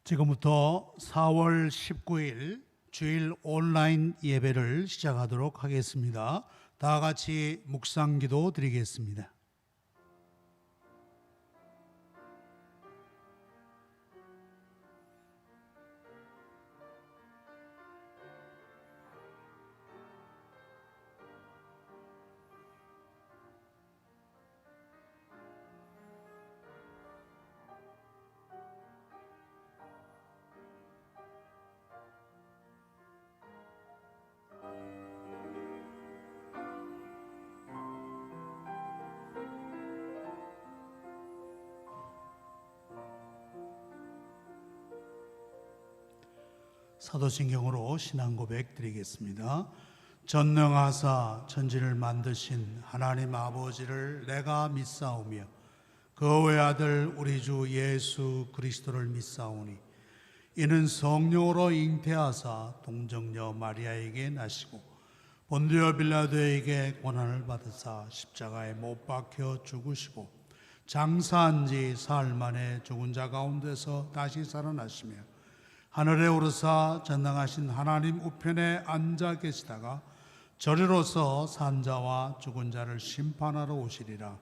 지금부터 4월 19일 주일 온라인 예배를 시작하도록 하겠습니다. 다 같이 묵상기도 드리겠습니다. 사도신경으로 신앙 고백 드리겠습니다. 전능하사 천지를 만드신 하나님 아버지를 내가 믿사오며 그 외아들 우리 주 예수 그리스도를 믿사오니 이는 성령으로 잉태하사 동정녀 마리아에게 나시고 본디오 빌라도에게 고난을 받으사 십자가에 못 박혀 죽으시고 장사한 지 사흘 만에 죽은 자 가운데서 다시 살아나시며 하늘에 오르사 전능하신 하나님 우편에 앉아 계시다가 저리로서 산 자와 죽은 자를 심판하러 오시리라.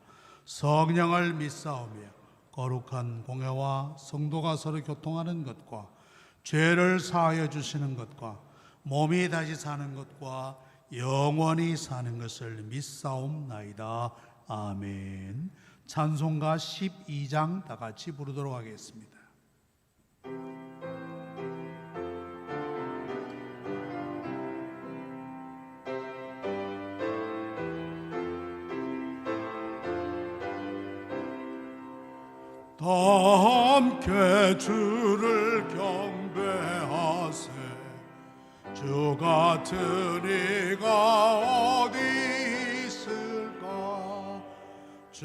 성령을 믿사오며 거룩한 공회와 성도가 서로 교통하는 것과 죄를 사하여 주시는 것과 몸이 다시 사는 것과 영원히 사는 것을 믿사옵나이다. 아멘. 찬송가 12장 다 같이 부르도록 하겠습니다. 다 함께 주를 경배하세. 주 같은 이가 어디 있을까. 주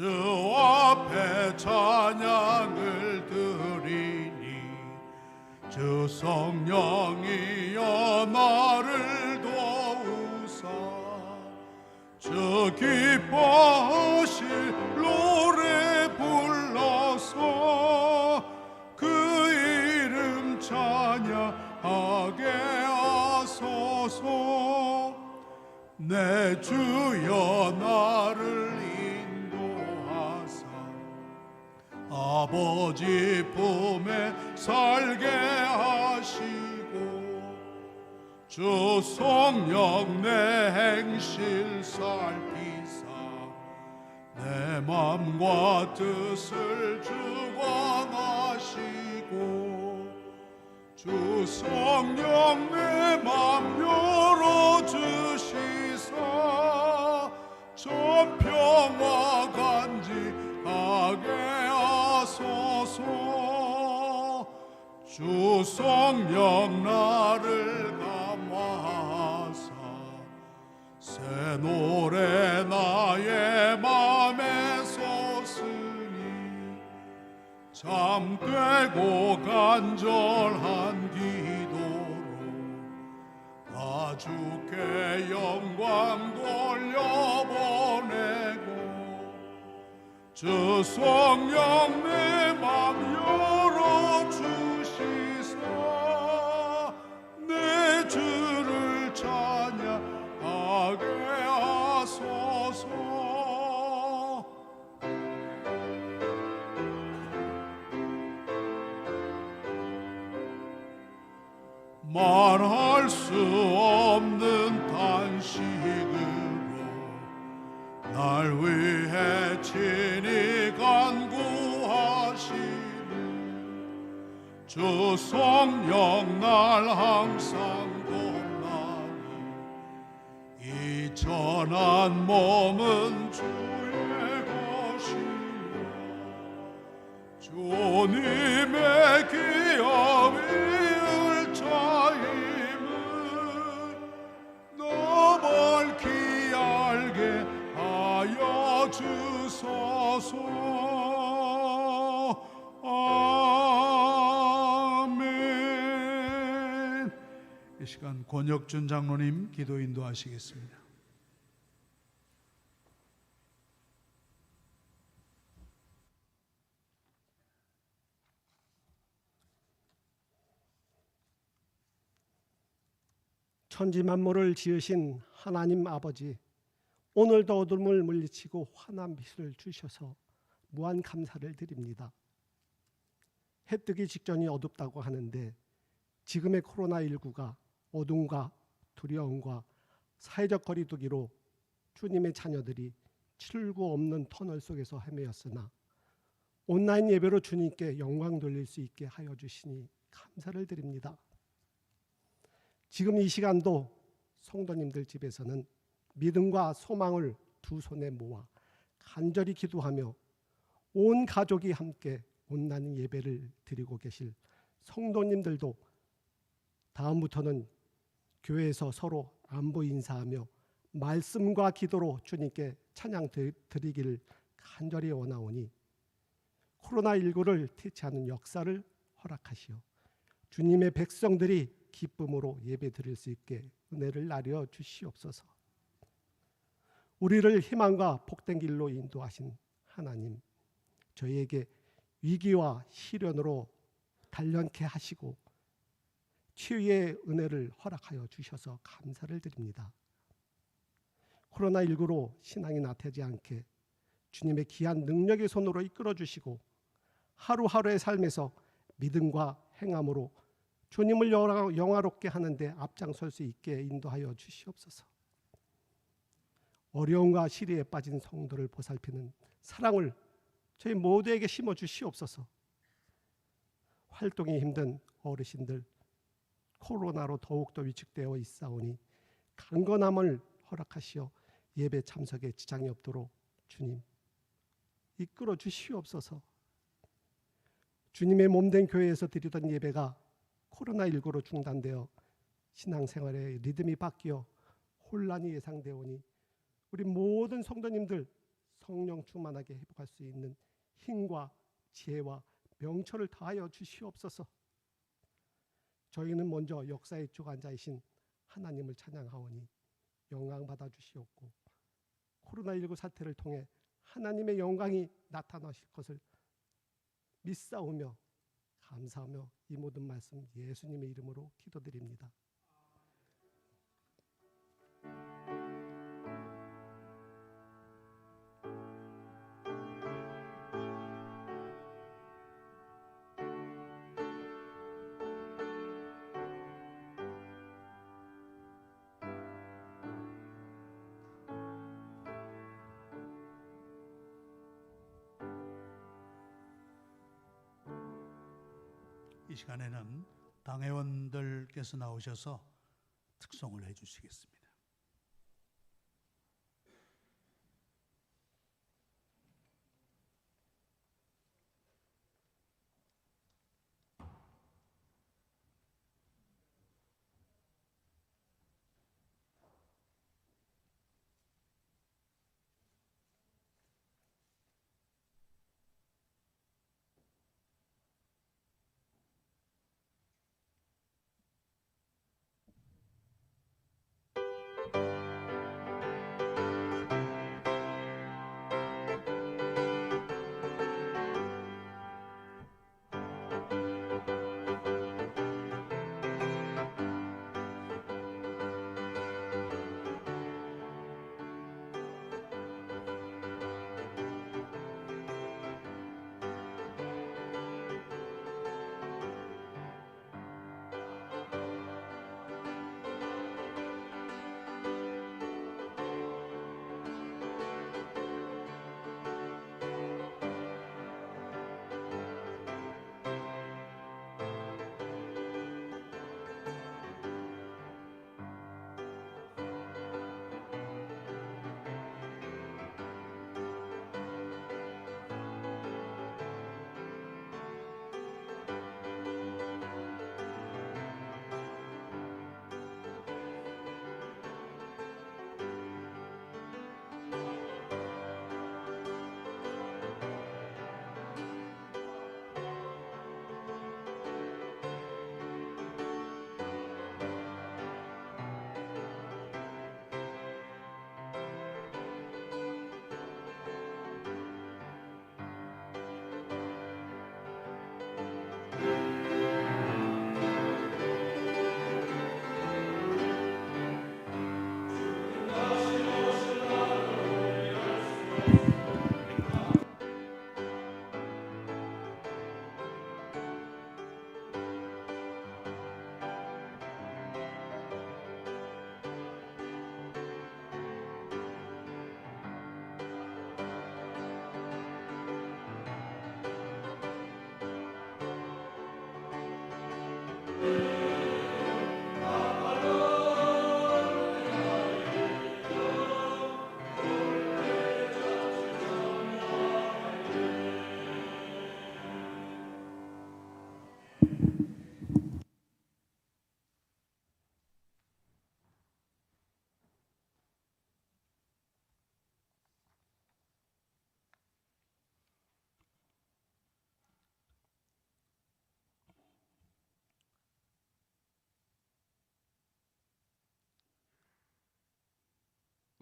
앞에 찬양을 드리니 주 성령이여 나를 도우사. 주 기뻐하실 노래 불러서 그 이름 찬양하게 하소서. 내 주여 나를 인도하사 아버지 품에 살게 하시고 주 성령 내 행실 살피사 내 맘과 뜻을 주관하시고 주 성령 내 맘 열어주시사 전평화 간직하게 하소서. 주 성령 나를 감화하사 새 노래 나의 맘에 솟으니 참되고 간절한 기도로 다 주께 영광 돌려보내고 주 성령 내 맘 열어주시사 내 주를 찬양하게 하소서. 말할 수 없는 탄식으로 날 위해 친히 간구하시는 주 성령 날 항상 돕나니 이 천한 몸은 주의 것이며 주님의 귀함 이을 자임을 너 밝히 알게 하여 주소서. 아멘. 이 시간 권혁준 장로님 기도 인도하시겠습니다. 천지 만물을 지으신 하나님 아버지, 오늘도 어둠을 물리치고 환한 빛을 주셔서 무한 감사를 드립니다. 해 뜨기 직전이 어둡다고 하는데 지금의 코로나19가 어둠과 두려움과 사회적 거리두기로 주님의 자녀들이 출구 없는 터널 속에서 헤매었으나 온라인 예배로 주님께 영광 돌릴 수 있게 하여 주시니 감사를 드립니다. 지금 이 시간도 성도님들 집에서는 믿음과 소망을 두 손에 모아 간절히 기도하며 온 가족이 함께 온라인 예배를 드리고 계실 성도님들도 다음부터는 교회에서 서로 안부 인사하며 말씀과 기도로 주님께 찬양 드리기를 간절히 원하오니 코로나19를 퇴치하는 역사를 허락하시어 주님의 백성들이 기쁨으로 예배 드릴 수 있게 은혜를 나려 주시옵소서. 우리를 희망과 복된 길로 인도하신 하나님, 저희에게 위기와 시련으로 단련케 하시고 치유의 은혜를 허락하여 주셔서 감사를 드립니다. 코로나19로 신앙이 나태하지 않게 주님의 귀한 능력의 손으로 이끌어 주시고 하루하루의 삶에서 믿음과 행함으로 주님을 영화롭게 하는데 앞장설 수 있게 인도하여 주시옵소서. 어려움과 시리에 빠진 성도를 보살피는 사랑을 저희 모두에게 심어 주시옵소서. 활동이 힘든 어르신들, 코로나로 더욱더 위축되어 있사오니 강건함을 허락하시어 예배 참석에 지장이 없도록 주님 이끌어 주시옵소서. 주님의 몸된 교회에서 드리던 예배가 코로나19로 중단되어 신앙생활의 리듬이 바뀌어 혼란이 예상되오니 우리 모든 성도님들 성령 충만하게 회복할 수 있는 힘과 지혜와 명철을 다하여 주시옵소서. 저희는 먼저 역사의 주관자이신 하나님을 찬양하오니 영광 받아 주시옵고 코로나19 사태를 통해 하나님의 영광이 나타나실 것을 믿사오며 감사하며 이 모든 말씀 예수님의 이름으로 기도드립니다. 이 시간에는 당회원들께서 나오셔서 특송을 해주시겠습니다.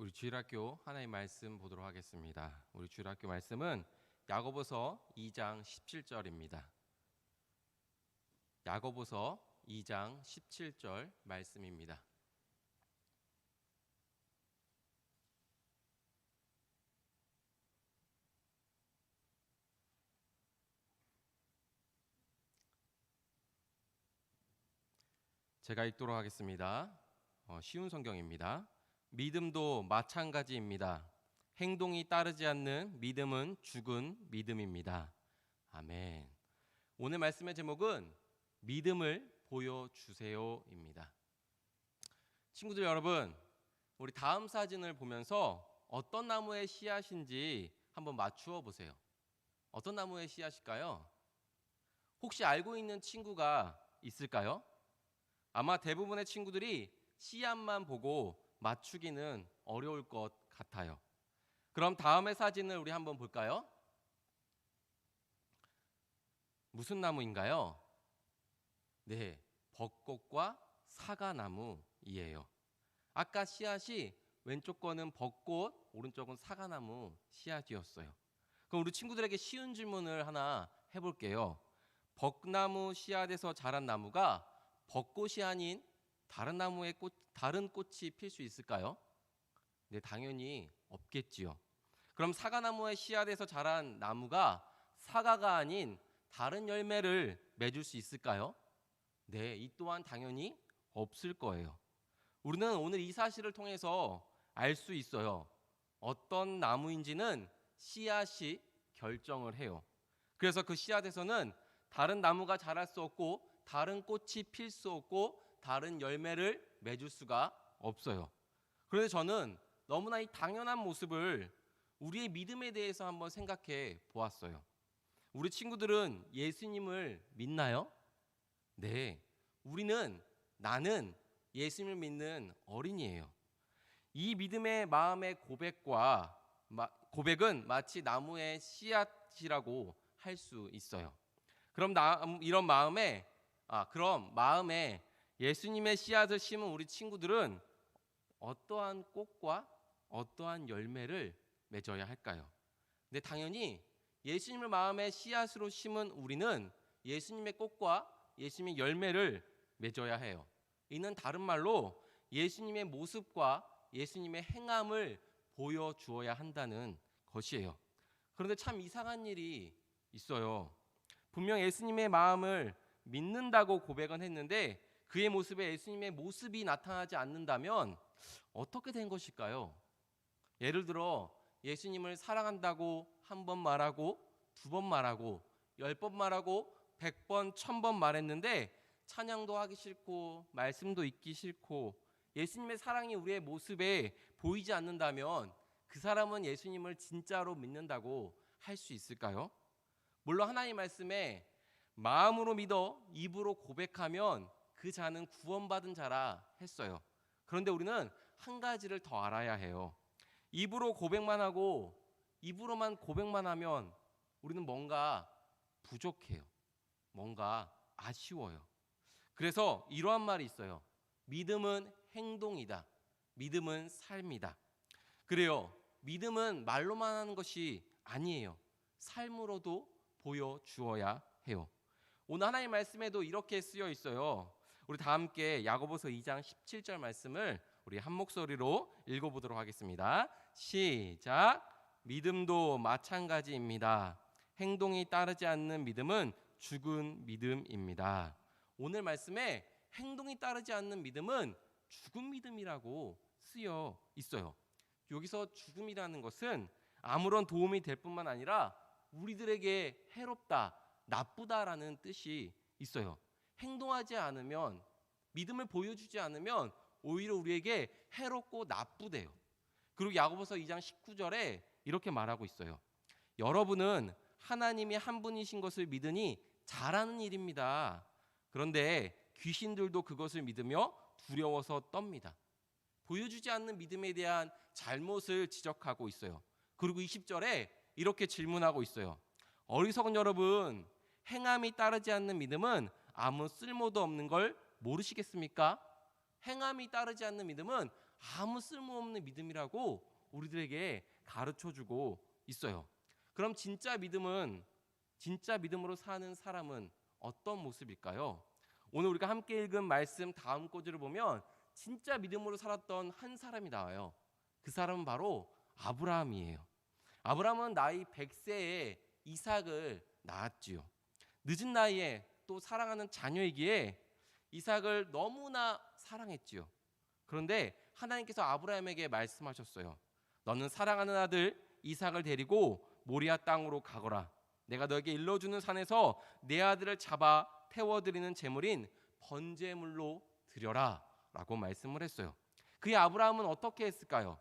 우리 주일학교 하나의 말씀 보도록 하겠습니다. 우리 주일학교 말씀은 야고보서 2장 17절입니다. 야고보서 2장 17절 말씀입니다. 제가 읽도록 하겠습니다. 쉬운 성경입니다. 믿음도 마찬가지입니다. 행동이 따르지 않는 믿음은 죽은 믿음입니다. 아멘. 오늘 말씀의 제목은 믿음을 보여주세요입니다. 친구들 여러분, 우리 다음 사진을 보면서 어떤 나무의 씨앗인지 한번 맞추어 보세요. 어떤 나무의 씨앗일까요? 혹시 알고 있는 친구가 있을까요? 아마 대부분의 친구들이 씨앗만 보고 맞추기는 어려울 것 같아요. 그럼 다음의 사진을 우리 한번 볼까요? 무슨 나무인가요? 네, 벚꽃과 사과나무이에요. 아까 씨앗이 왼쪽 거는 벚꽃, 오른쪽은 사과나무 씨앗이었어요. 그럼 우리 친구들에게 쉬운 질문을 하나 해볼게요. 벚나무 씨앗에서 자란 나무가 벚꽃이 아닌 다른 꽃이 필 수 있을까요? 네, 당연히 없겠지요. 그럼 사과나무의 씨앗에서 자란 나무가 사과가 아닌 다른 열매를 맺을 수 있을까요? 네, 이 또한 당연히 없을 거예요. 우리는 오늘 이 사실을 통해서 알 수 있어요. 어떤 나무인지는 씨앗이 결정을 해요. 그래서 그 씨앗에서는 다른 나무가 자랄 수 없고 다른 꽃이 필 수 없고 다른 열매를 맺을 수가 없어요. 그런데 저는 너무나 이 당연한 모습을 우리의 믿음에 대해서 한번 생각해 보았어요. 우리 친구들은 예수님을 믿나요? 네, 나는 예수님을 믿는 어린이에요. 이 믿음의 마음의 고백은 마치 나무의 씨앗이라고 할 수 있어요. 그럼 마음에 예수님의 씨앗을 심은 우리 친구들은 어떠한 꽃과 어떠한 열매를 맺어야 할까요? 근데 당연히 예수님을 마음의 씨앗으로 심은 우리는 예수님의 꽃과 예수님의 열매를 맺어야 해요. 이는 다른 말로 예수님의 모습과 예수님의 행함을 보여주어야 한다는 것이에요. 그런데 참 이상한 일이 있어요. 분명 예수님의 마음을 믿는다고 고백은 했는데 그의 모습에 예수님의 모습이 나타나지 않는다면 어떻게 된 것일까요? 예를 들어 예수님을 사랑한다고 한 번 말하고 두 번 말하고 10번 말하고 100번 1000번 말했는데 찬양도 하기 싫고 말씀도 읽기 싫고 예수님의 사랑이 우리의 모습에 보이지 않는다면 그 사람은 예수님을 진짜로 믿는다고 할 수 있을까요? 물론 하나님 말씀에 마음으로 믿어 입으로 고백하면 그 자는 구원받은 자라 했어요. 그런데 우리는 한 가지를 더 알아야 해요. 입으로만 고백만 하면 우리는 뭔가 부족해요. 뭔가 아쉬워요. 그래서 이러한 말이 있어요. 믿음은 행동이다. 믿음은 삶이다. 그래요. 믿음은 말로만 하는 것이 아니에요. 삶으로도 보여주어야 해요. 오늘 하나님 말씀에도 이렇게 쓰여 있어요. 우리 다 함께 야고보서 2장 17절 말씀을 우리 한 목소리로 읽어보도록 하겠습니다. 시작. 믿음도 마찬가지입니다. 행동이 따르지 않는 믿음은 죽은 믿음입니다. 오늘 말씀에 행동이 따르지 않는 믿음은 죽은 믿음이라고 쓰여 있어요. 여기서 죽음이라는 것은 아무런 도움이 될 뿐만 아니라 우리들에게 해롭다, 나쁘다라는 뜻이 있어요. 행동하지 않으면, 믿음을 보여주지 않으면 오히려 우리에게 해롭고 나쁘대요. 그리고 야고보서 2장 19절에 이렇게 말하고 있어요. 여러분은 하나님이 한 분이신 것을 믿으니 잘하는 일입니다. 그런데 귀신들도 그것을 믿으며 두려워서 떱니다. 보여주지 않는 믿음에 대한 잘못을 지적하고 있어요. 그리고 20절에 이렇게 질문하고 있어요. 어리석은 여러분, 행함이 따르지 않는 믿음은 아무 쓸모도 없는 걸 모르시겠습니까? 행함이 따르지 않는 믿음은 아무 쓸모없는 믿음이라고 우리들에게 가르쳐주고 있어요. 그럼 진짜 믿음으로 사는 사람은 어떤 모습일까요? 오늘 우리가 함께 읽은 말씀 다음 구절을 보면 진짜 믿음으로 살았던 한 사람이 나와요. 그 사람은 바로 아브라함이에요. 아브라함은 나이 100세에 이삭을 낳았지요. 늦은 나이에 또 사랑하는 자녀이기에 이삭을 너무나 사랑했지요. 그런데 하나님께서 아브라함에게 말씀하셨어요. 너는 사랑하는 아들 이삭을 데리고 모리아 땅으로 가거라. 내가 너에게 일러주는 산에서 내 아들을 잡아 태워드리는 제물인 번제물로 드려라 라고 말씀을 했어요. 그의 아브라함은 어떻게 했을까요?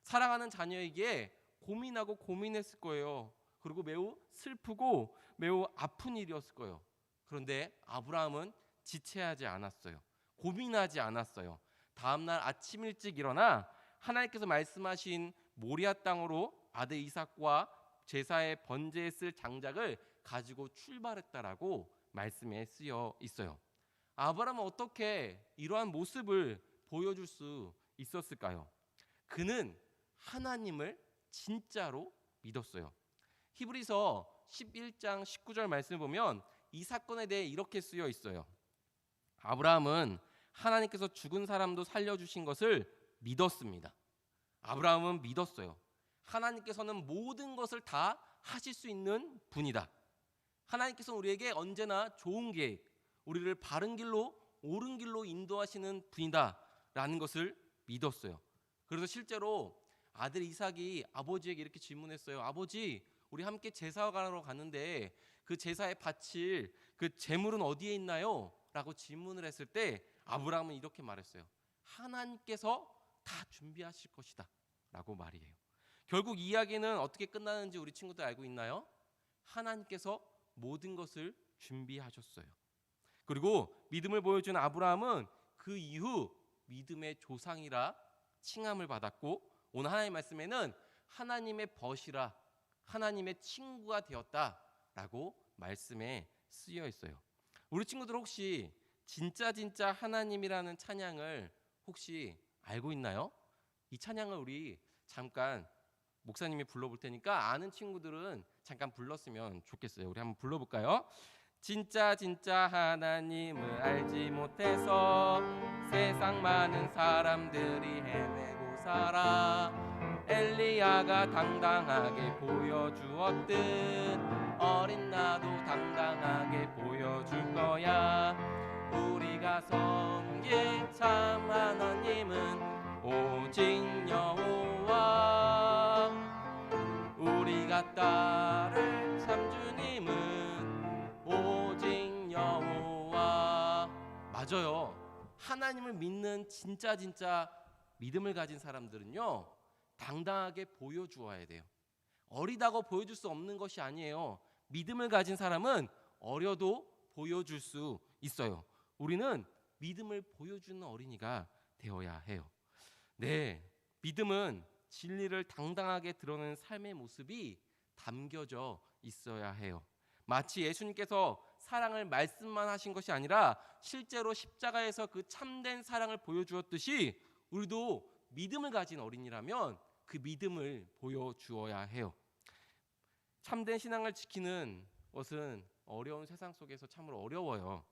사랑하는 자녀에게 고민하고 고민했을 거예요. 그리고 매우 슬프고 매우 아픈 일이었을 거예요. 그런데 아브라함은 지체하지 않았어요. 고민하지 않았어요. 다음날 아침 일찍 일어나 하나님께서 말씀하신 모리아 땅으로 아들 이삭과 제사에 번제했을 장작을 가지고 출발했다라고 말씀에 쓰여 있어요. 아브라함은 어떻게 이러한 모습을 보여줄 수 있었을까요? 그는 하나님을 진짜로 믿었어요. 히브리서 11장 19절 말씀을 보면 이 사건에 대해 이렇게 쓰여 있어요. 아브라함은 하나님께서 죽은 사람도 살려주신 것을 믿었습니다. 아브라함은 믿었어요. 하나님께서는 모든 것을 다 하실 수 있는 분이다. 하나님께서는 우리에게 언제나 좋은 계획, 우리를 바른 길로 옳은 길로 인도하시는 분이다 라는 것을 믿었어요. 그래서 실제로 아들 이삭이 아버지에게 이렇게 질문했어요. 아버지, 우리 함께 제사하러 가는데 그 제사에 바칠 그 제물은 어디에 있나요? 라고 질문을 했을 때 아브라함은 이렇게 말했어요. 하나님께서 다 준비하실 것이다 라고 말이에요. 결국 이야기는 어떻게 끝나는지 우리 친구들 알고 있나요? 하나님께서 모든 것을 준비하셨어요. 그리고 믿음을 보여준 아브라함은 그 이후 믿음의 조상이라 칭함을 받았고 오늘 하나님의 말씀에는 하나님의 벗이라 하나님의 친구가 되었다라고 말씀에 쓰여 있어요. 우리 친구들 혹시 진짜 하나님이라는 찬양을 혹시 알고 있나요? 이 찬양을 우리 잠깐 목사님이 불러볼 테니까 아는 친구들은 잠깐 불렀으면 좋겠어요. 우리 한번 불러볼까요? 진짜 하나님을 알지 못해서 세상 많은 사람들이 헤매고 살아. 엘리야가 당당하게 보여주었듯 어린 나도 당당하게 보여줄 거야. 우리가 섬길 참 하나님은 오직 여호와. 우리가 따를 참 주님은 오직 여호와. 맞아요. 하나님을 믿는 진짜 믿음을 가진 사람들은요 당당하게 보여주어야 돼요. 어리다고 보여줄 수 없는 것이 아니에요. 믿음을 가진 사람은 어려도 보여줄 수 있어요. 우리는 믿음을 보여주는 어린이가 되어야 해요. 네, 믿음은 진리를 당당하게 드러내는 삶의 모습이 담겨져 있어야 해요. 마치 예수님께서 사랑을 말씀만 하신 것이 아니라 실제로 십자가에서 그 참된 사랑을 보여주었듯이 우리도 믿음을 가진 어린이라면 그 믿음을 보여주어야 해요. 참된 신앙을 지키는 것은 어려운 세상 속에서 참으로 어려워요.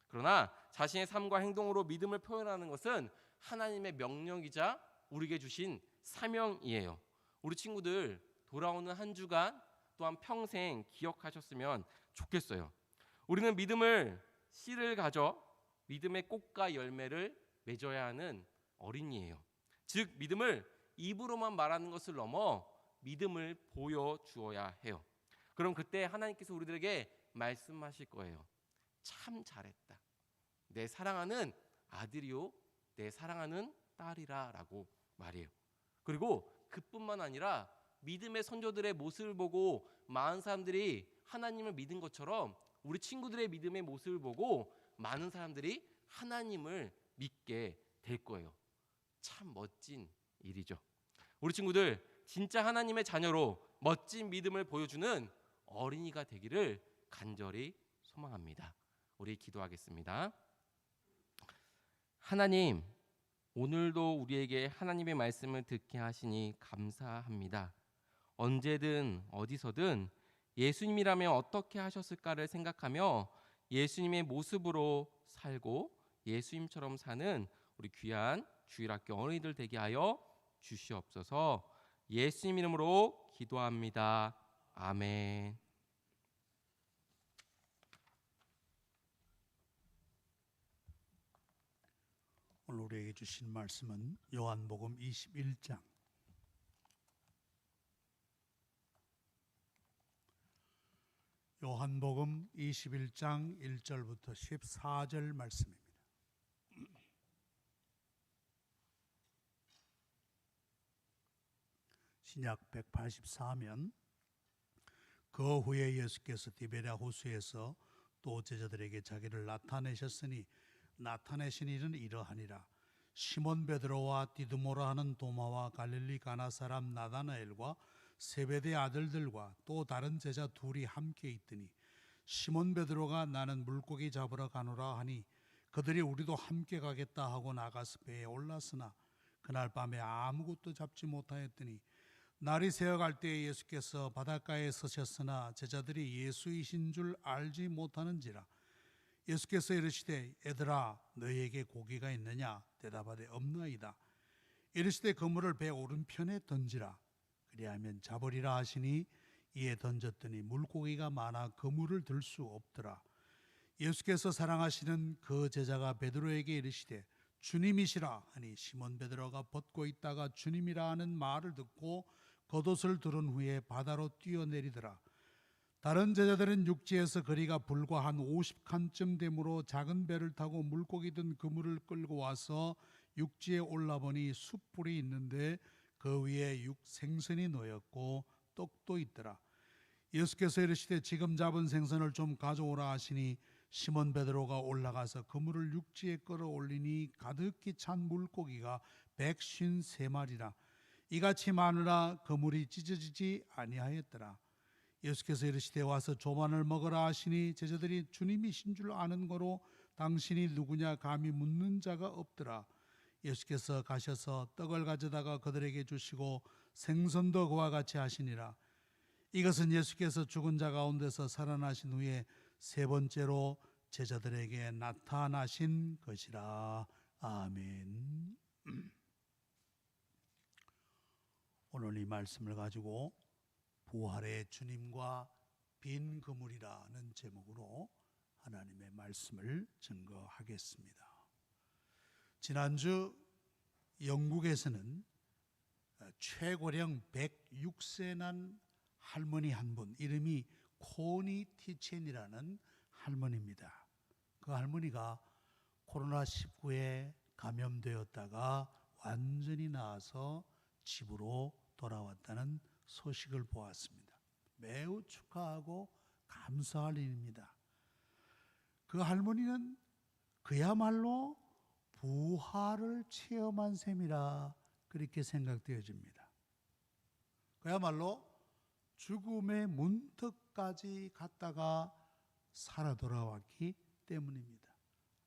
그러나 자신의 삶과 행동으로 믿음을 표현하는 것은 하나님의 명령이자 우리에게 주신 사명이에요. 우리 친구들 돌아오는 한 주간 또한 평생 기억하셨으면 좋겠어요. 우리는 믿음을 씨를 가져 믿음의 꽃과 열매를 맺어야 하는 어린이에요. 즉 믿음을 입으로만 말하는 것을 넘어 믿음을 보여주어야 해요. 그럼 그때 하나님께서 우리들에게 말씀하실 거예요. 참 잘했다. 내 사랑하는 아들이요 내 사랑하는 딸이라 라고 말해요. 그리고 그뿐만 아니라 믿음의 선조들의 모습을 보고 많은 사람들이 하나님을 믿은 것처럼 우리 친구들의 믿음의 모습을 보고 많은 사람들이 하나님을 믿게 될 거예요. 참 멋진 일이죠. 우리 친구들 진짜 하나님의 자녀로 멋진 믿음을 보여주는 어린이가 되기를 간절히 소망합니다. 우리 기도하겠습니다. 하나님, 오늘도 우리에게 하나님의 말씀을 듣게 하시니 감사합니다. 언제든 어디서든 예수님이라면 어떻게 하셨을까를 생각하며 예수님의 모습으로 살고 예수님처럼 사는 우리 귀한 주일학교 어린이들 되게 하여 주시옵소서. 예수님 이름으로 기도합니다. 아멘. 오늘 우리에게 주신 말씀은 요한복음 21장 요한복음 21장 1절부터 14절 말씀입니다. 신약 184면 그 후에 예수께서 디베랴 호수에서 또 제자들에게 자기를 나타내셨으니 나타내신 일은 이러하니라. 시몬 베드로와 디두모라 하는 도마와 갈릴리 가나 사람 나다나엘과 세베대 아들들과 또 다른 제자 둘이 함께 있더니 시몬 베드로가 나는 물고기 잡으러 가노라 하니 그들이 우리도 함께 가겠다 하고 나가서 배에 올랐으나 그날 밤에 아무것도 잡지 못하였더니 날이 새어갈 때에 예수께서 바닷가에 서셨으나 제자들이 예수이신 줄 알지 못하는지라. 예수께서 이르시되 얘들아 너희에게 고기가 있느냐 대답하되 없나이다. 이르시되 그물을 배 오른편에 던지라 그리하면 잡으리라 하시니 이에 던졌더니 물고기가 많아 그물을 들 수 없더라. 예수께서 사랑하시는 그 제자가 베드로에게 이르시되 주님이시라 하니 시몬 베드로가 벗고 있다가 주님이라 하는 말을 듣고 겉옷을 두른 후에 바다로 뛰어내리더라. 다른 제자들은 육지에서 거리가 불과 한 50칸쯤 되므로 작은 배를 타고 물고기 든 그물을 끌고 와서 육지에 올라보니 숯불이 있는데 그 위에 생선이 놓였고 떡도 있더라. 예수께서 이르시되 지금 잡은 생선을 좀 가져오라 하시니 시몬 베드로가 올라가서 그물을 육지에 끌어올리니 가득히 찬 물고기가 153마리라. 이같이 많으나 그물이 찢어지지 아니하였더라. 예수께서 이르시되 와서 조반을 먹으라 하시니 제자들이 주님이신 줄 아는 거로 당신이 누구냐 감히 묻는 자가 없더라. 예수께서 가셔서 떡을 가져다가 그들에게 주시고 생선도 그와 같이 하시니라. 이것은 예수께서 죽은 자 가운데서 살아나신 후에 세 번째로 제자들에게 나타나신 것이라. 아멘. 오늘 이 말씀을 가지고 부활의 주님과 빈 그물이라는 제목으로 하나님의 말씀을 증거하겠습니다. 지난주 영국에서는 최고령 106세 난 할머니 한 분, 이름이 코니 티첸이라는 할머니입니다. 그 할머니가 코로나19에 감염되었다가 완전히 나아서 집으로 돌아왔다는 소식을 보았습니다. 매우 축하하고 감사할 일입니다. 그 할머니는 그야말로 부활을 체험한 셈이라 그렇게 생각되어집니다. 그야말로 죽음의 문턱까지 갔다가 살아 돌아왔기 때문입니다.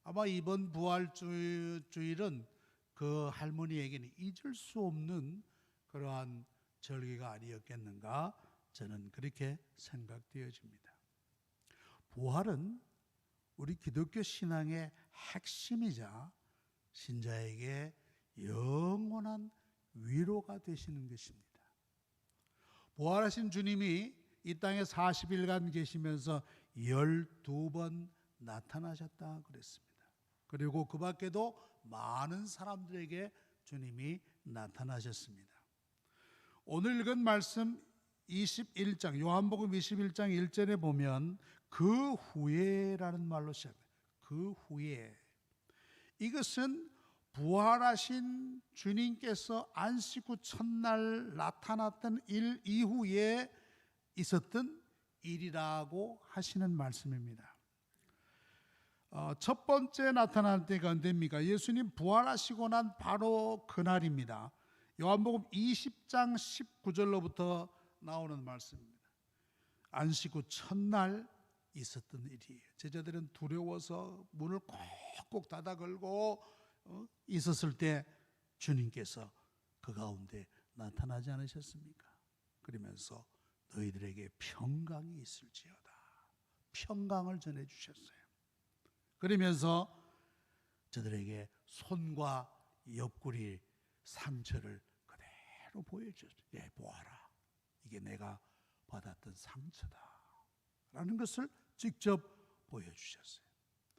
아마 이번 부활주일은 그 할머니에게는 잊을 수 없는 그러한 절기가 아니었겠는가 저는 그렇게 생각되어집니다. 부활은 우리 기독교 신앙의 핵심이자 신자에게 영원한 위로가 되시는 것입니다. 부활하신 주님이 이 땅에 40일간 계시면서 12번 나타나셨다 그랬습니다. 그리고 그 밖에도 많은 사람들에게 주님이 나타나셨습니다. 오늘 읽은 말씀 21장 요한복음 21장 1절에 보면 그 후에라는 말로 시작합니다. 그 후에 이것은 부활하신 주님께서 안식 후 첫날 나타났던 일 이후에 있었던 일이라고 하시는 말씀입니다. 첫 번째 나타날 때가 언제입니까? 예수님 부활하시고 난 바로 그날입니다. 요한복음 20장 19절로부터 나오는 말씀입니다. 안식 후 첫날 있었던 일이에요. 제자들은 두려워서 문을 콕콕 닫아 걸고 있었을 때 주님께서 그 가운데 나타나지 않으셨습니까? 그러면서 너희들에게 평강이 있을지어다. 평강을 전해 주셨어요. 그러면서 저들에게 손과 옆구리 상처를 그대로 보여주셨어요. 예, 보아라. 이게 내가 받았던 상처다. 라는 것을 직접 보여주셨어요.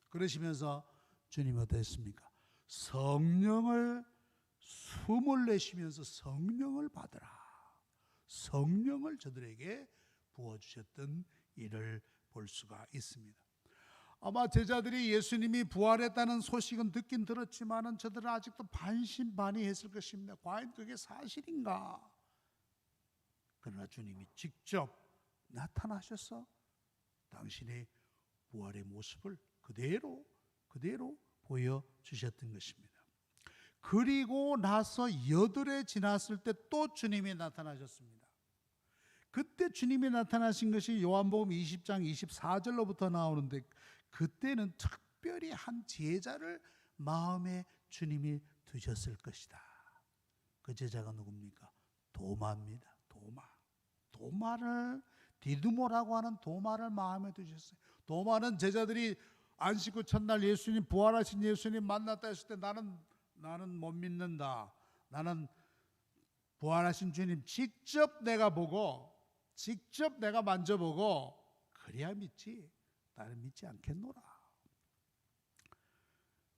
그러시면서 주님이 어땠습니까? 성령을 숨을 내쉬면서 성령을 받으라. 성령을 저들에게 부어주셨던 일을 볼 수가 있습니다. 아마 제자들이 예수님이 부활했다는 소식은 듣긴 들었지만은 저들은 아직도 반신반의했을 것입니다. 과연 그게 사실인가? 그러나 주님이 직접 나타나셔서 당신의 부활의 모습을 그대로 보여주셨던 것입니다. 그리고 나서 8해 지났을 때 또 주님이 나타나셨습니다. 그때 주님이 나타나신 것이 요한복음 20장 24절로부터 나오는데, 그때는 특별히 한 제자를 마음에 주님이 두셨을 것이다. 그 제자가 누굽니까? 도마입니다. 도마를 디두모라고 하는 도마를 마음에 두셨어요. 도마는 제자들이 안식 후 첫날 예수님, 부활하신 예수님 만났다 했을 때 나는 못 믿는다. 나는 부활하신 주님 직접 내가 보고 직접 내가 만져보고 그래야 믿지. 나는 믿지 않겠노라.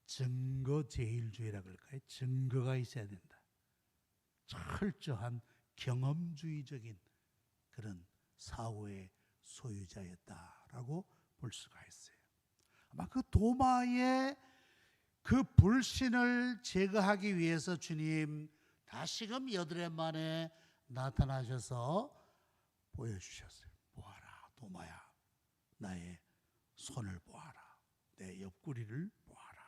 증거제일주의라 그럴까요? 증거가 있어야 된다. 철저한 경험주의적인 그런 사고의 소유자였다라고 볼 수가 있어요. 아마 그 도마의 그 불신을 제거하기 위해서 주님 다시금 8해 만에 나타나셔서 보여주셨어요. 보아라, 도마야, 나의 손을 보아라, 내 옆구리를 보아라.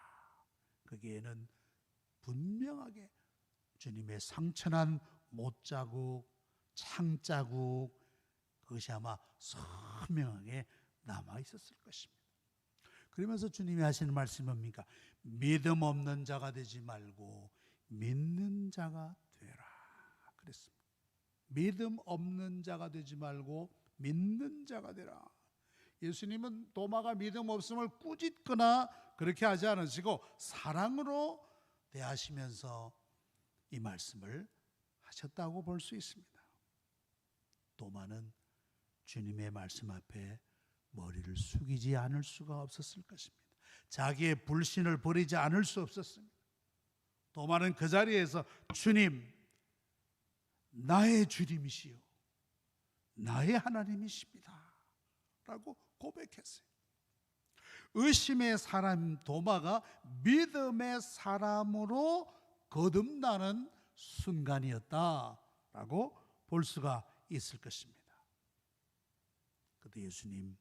거기에는 분명하게 주님의 상처난 못자국, 창자국, 그것이 아마 선명하게 남아 있었을 것입니다. 그러면서 주님이 하시는 말씀이 뭡니까? 믿음 없는 자가 되지 말고 믿는 자가 되라 그랬습니다. 믿음 없는 자가 되지 말고 믿는 자가 되라. 예수님은 도마가 믿음 없음을 꾸짖거나 그렇게 하지 않으시고 사랑으로 대하시면서 이 말씀을 하셨다고 볼 수 있습니다. 도마는 주님의 말씀 앞에 머리를 숙이지 않을 수가 없었을 것입니다. 자기의 불신을 버리지 않을 수 없었습니다. 도마는 그 자리에서 주님, 나의 주님이시요 나의 하나님이십니다 라고 고백했어요. 의심의 사람 도마가 믿음의 사람으로 거듭나는 순간이었다라고 볼 수가 있을 것입니다. 그때 예수님,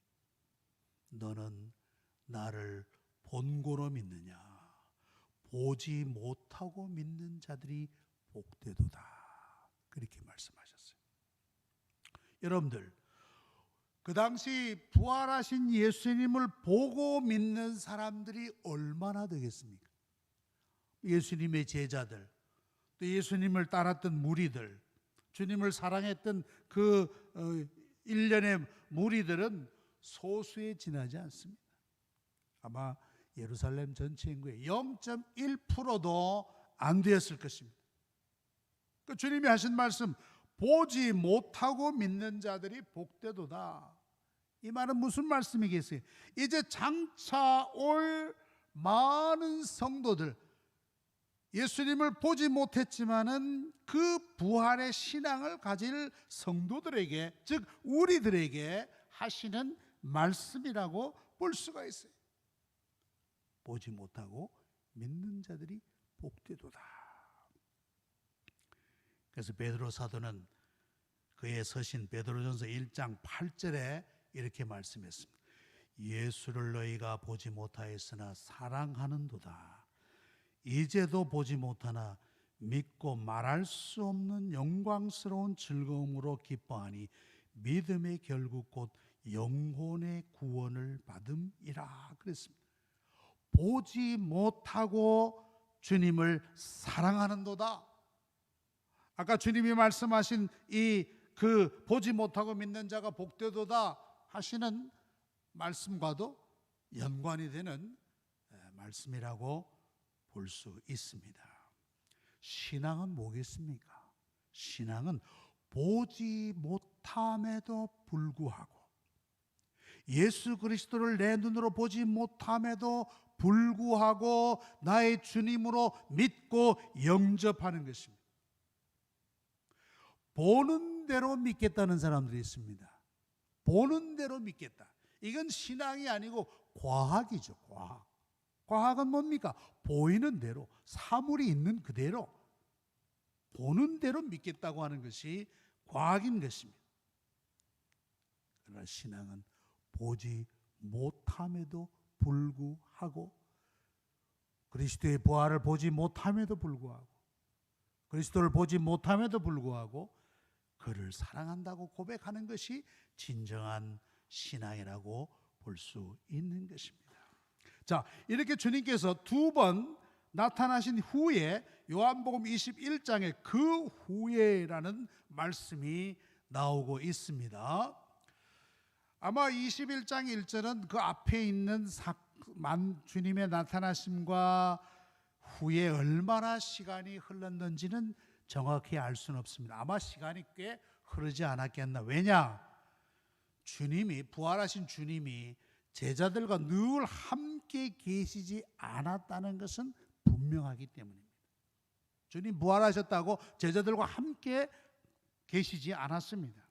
너는 나를 본고로 믿느냐? 보지 못하고 믿는 자들이 복되도다. 그렇게 말씀하셨어요. 여러분들, 그 당시 부활하신 예수님을 보고 믿는 사람들이 얼마나 되겠습니까? 예수님의 제자들, 또 예수님을 따랐던 무리들, 주님을 사랑했던 그 일련의 무리들은 소수에 지나지 않습니다. 아마 예루살렘 전체 인구의 0.1%도 안 되었을 것입니다. 그 주님이 하신 말씀, 보지 못하고 믿는 자들이 복되도다. 이 말은 무슨 말씀이겠어요? 이제 장차 올 많은 성도들, 예수님을 보지 못했지만은 그 부활의 신앙을 가질 성도들에게, 즉 우리들에게 하시는 말씀이라고 볼 수가 있어요. 보지 못하고 믿는 자들이 복되도다. 그래서 베드로 사도는 그의 서신 베드로전서 1장 8절에 이렇게 말씀했습니다. 예수를 너희가 보지 못하였으나 사랑하는도다. 이제도 보지 못하나 믿고 말할 수 없는 영광스러운 즐거움으로 기뻐하니 믿음의 결국 곧 영혼의 구원을 받음이라 그랬습니다. 보지 못하고 주님을 사랑하는도다. 아까 주님이 말씀하신 그 보지 못하고 믿는 자가 복되도다 하시는 말씀과도 연관이 되는 말씀이라고 볼 수 있습니다. 신앙은 뭐겠습니까? 신앙은 보지 못함에도 불구하고, 예수 그리스도를 내 눈으로 보지 못함에도 불구하고 나의 주님으로 믿고 영접하는 것입니다. 보는 대로 믿겠다는 사람들이 있습니다. 보는 대로 믿겠다. 이건 신앙이 아니고 과학이죠. 과학. 과학은 뭡니까? 보이는 대로, 사물이 있는 그대로, 보는 대로 믿겠다고 하는 것이 과학인 것입니다. 그러나 신앙은 보지 못함에도 불구하고, 그리스도의 부활을 보지 못함에도 불구하고, 그리스도를 보지 못함에도 불구하고 그를 사랑한다고 고백하는 것이 진정한 신앙이라고 볼 수 있는 것입니다. 자, 이렇게 주님께서 두 번 나타나신 후에 요한복음 21장에 그 후에라는 말씀이 나오고 있습니다. 아마 21장 1절은 그 앞에 있는 주님의 나타나심과 후에 얼마나 시간이 흘렀는지는 정확히 알 수는 없습니다. 아마 시간이 꽤 흐르지 않았겠나. 왜냐? 주님이, 부활하신 주님이 제자들과 늘 함께 계시지 않았다는 것은 분명하기 때문입니다. 주님 부활하셨다고 제자들과 함께 계시지 않았습니다.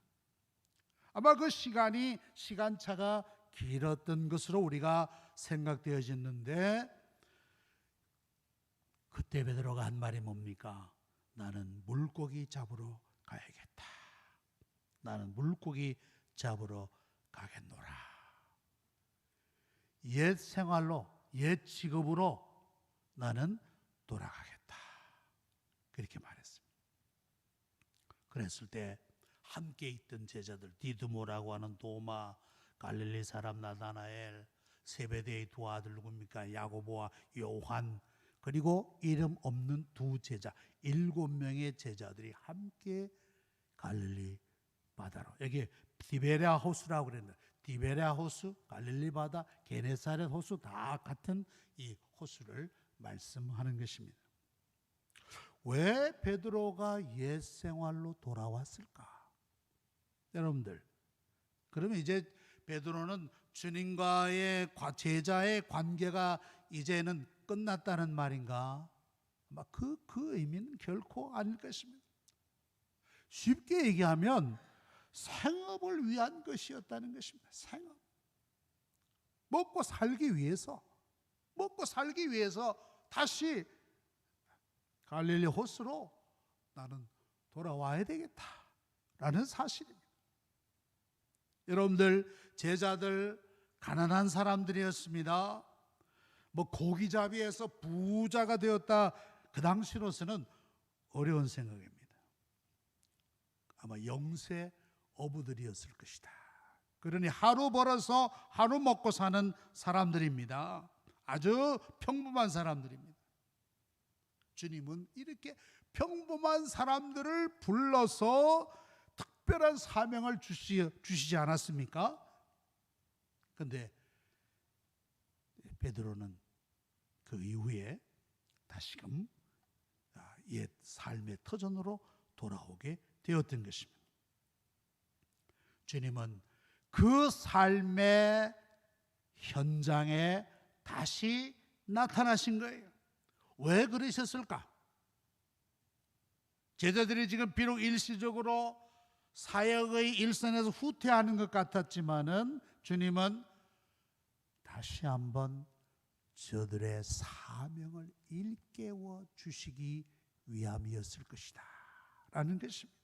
아마 그 시간차가 길었던 것으로 우리가 생각되어졌는데, 그때 베드로가 한 말이 뭡니까? 나는 물고기 잡으러 가야겠다. 나는 물고기 잡으러 가겠노라. 옛 생활로, 옛 직업으로 나는 돌아가겠다. 그렇게 말했습니다. 그랬을 때 함께 있던 제자들, 디두모라고 하는 도마, 갈릴리 사람 나다나엘, 세베대의 두 아들 누굽니까? 야고보와 요한, 그리고 이름 없는 두 제자, 7명의 제자들이 함께 갈릴리 바다로, 여기 디베랴 호수라고 그랬는데, 디베랴 호수, 갈릴리 바다, 게네사렛 호수 다 같은 이 호수를 말씀하는 것입니다. 왜 베드로가 옛 생활로 돌아왔을까? 여러분들, 그러면 이제 베드로는 주님과의 제자의 관계가 이제는 끝났다는 말인가? 아마 그 의미는 결코 아닐 것입니다. 쉽게 얘기하면 생업을 위한 것이었다는 것입니다. 생업. 먹고 살기 위해서 다시 갈릴리 호수로 나는 돌아와야 되겠다라는 사실입니다. 여러분들, 제자들 가난한 사람들이었습니다. 고기잡이에서 부자가 되었다, 그 당시로서는 어려운 생각입니다. 아마 영세 어부들이었을 것이다. 그러니 하루 벌어서 하루 먹고 사는 사람들입니다. 아주 평범한 사람들입니다. 주님은 이렇게 평범한 사람들을 불러서 특별한 사명을 주시지 않았습니까? 그런데 베드로는 그 이후에 다시금 옛 삶의 터전으로 돌아오게 되었던 것입니다. 주님은 그 삶의 현장에 다시 나타나신 거예요. 왜 그러셨을까? 제자들이 지금 비록 일시적으로 사역의 일선에서 후퇴하는 것 같았지만은 주님은 다시 한번 저들의 사명을 일깨워 주시기 위함이었을 것이다 라는 것입니다.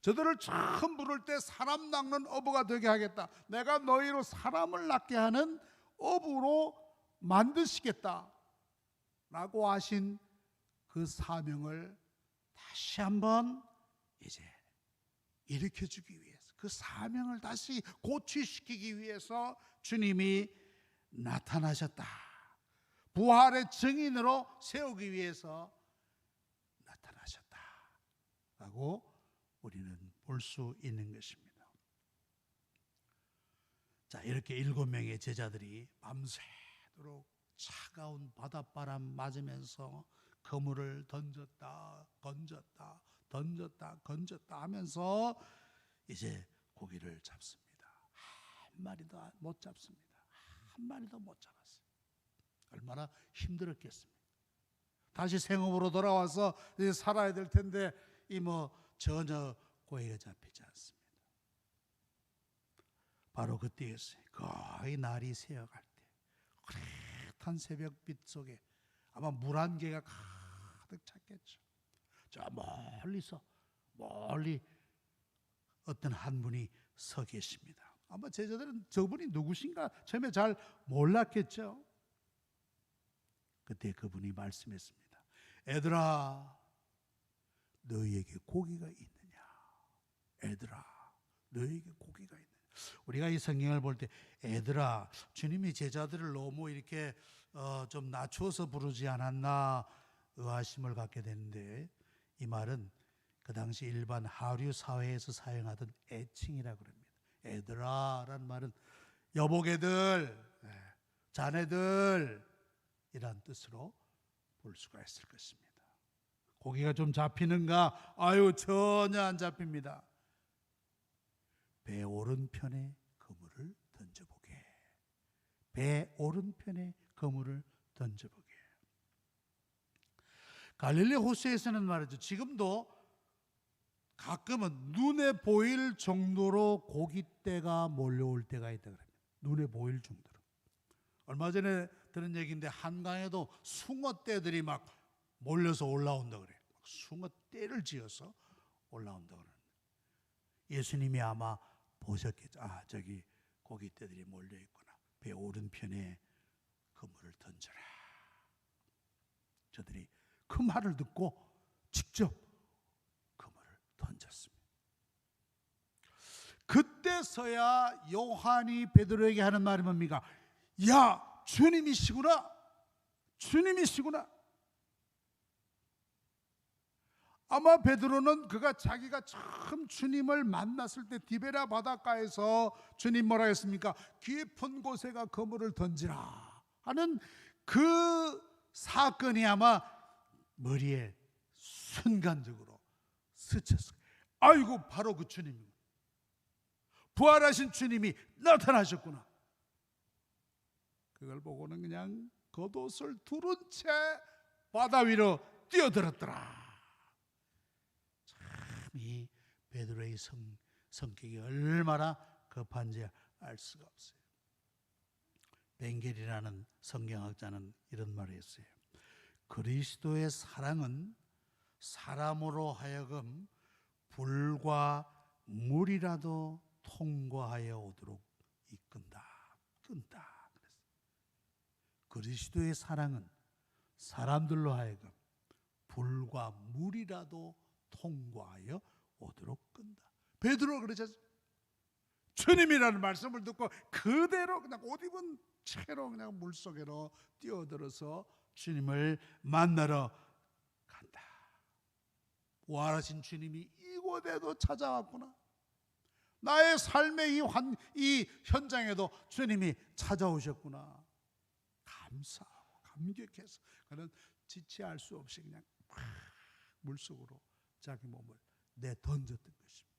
저들을 처음 부를 때 사람 낳는 어부가 되게 하겠다, 내가 너희로 사람을 낳게 하는 어부로 만드시겠다 라고 하신 그 사명을 다시 한번 이제 일으켜주기 위해서, 그 사명을 다시 고취시키기 위해서 주님이 나타나셨다, 부활의 증인으로 세우기 위해서 나타나셨다 라고 우리는 볼 수 있는 것입니다. 자, 이렇게 7명의 제자들이 밤새도록 차가운 바닷바람 맞으면서 그물을 던졌다 건졌다 던졌다 건졌다 하면서 이제 고기를 잡습니다. 한 마리도 못 잡습니다. 한 마리도 못 잡았어요. 얼마나 힘들었겠습니까? 다시 생업으로 돌아와서 이제 살아야 될 텐데 전혀 고기가 잡히지 않습니다. 바로 그때였어요. 거의 날이 새어갈 때 흐릿한 새벽빛 속에 아마 물 한 개가 가득 찼겠죠. 저 멀리 어떤 한 분이 서 계십니다. 아마 제자들은 저분이 누구신가 처음에 잘 몰랐겠죠. 그때 그분이 말씀했습니다. 애들아, 너희에게 고기가 있느냐? 애들아, 너희에게 고기가 있느냐? 우리가 이 성경을 볼 때 애들아, 주님이 제자들을 너무 이렇게 좀 낮추어서 부르지 않았나 의아심을 갖게 되는데, 이 말은 그 당시 일반 하류 사회에서 사용하던 애칭이라고 합니다. 애들아라는 말은 여보게들, 자네들 이란 뜻으로 볼 수가 있을 것입니다. 고기가 좀 잡히는가? 아유, 전혀 안 잡힙니다. 배 오른편에 그물을 던져보게. 배 오른편에 그물을 던져보게. 갈릴리 호수에서는 말이죠, 지금도 가끔은 눈에 보일 정도로 고깃대가 몰려올 때가 있다 그럽니다. 눈에 보일 정도로. 얼마 전에 들은 얘기인데 한강에도 숭어떼들이 막 몰려서 올라온다 그래요. 숭어떼를 지어서 올라온다 그러는데, 예수님이 아마 보셨겠죠. 아, 저기 고깃떼들이 몰려 있구나. 배 오른편에 그물을 던져라. 저들이 그 말을 듣고 직접 그물을 던졌습니다. 그때서야 요한이 베드로에게 하는 말이 뭡니까? 야, 주님이시구나. 주님이시구나. 아마 베드로는 그가 자기가 처음 주님을 만났을 때 디베랴 바닷가에서 주님 뭐라 했습니까? 깊은 곳에가 그물을 던지라 하는 그 사건이 아마 머리에 순간적으로 스쳤어요. 아이고, 바로 그 주님입니다. 부활하신 주님이 나타나셨구나. 그걸 보고는 그냥 겉옷을 두른 채 바다 위로 뛰어들었더라. 이 베드로의 성격이 얼마나 급한지 알 수가 없어요. 벵겔이라는 성경학자는 이런 말을 했어요. 그리스도의 사랑은 사람으로 하여금 불과 물이라도 통과하여 오도록 이끈다. 끈다. 그리스도의 사랑은 사람들로 하여금 불과 물이라도 통과하여 오도록 끈다. 베드로가 그러지 않습니까? 주님이라는 말씀을 듣고 그대로 그냥 옷 입은 채로 그냥 물속으로 뛰어들어서 주님을 만나러 간다. 부활하신 주님이 이곳에도 찾아왔구나. 나의 삶의 이 현장에도 주님이 찾아오셨구나. 감사하고 감격해서 그는 지체할 수 없이 그냥 물속으로 자기 몸을 내던졌던 것입니다.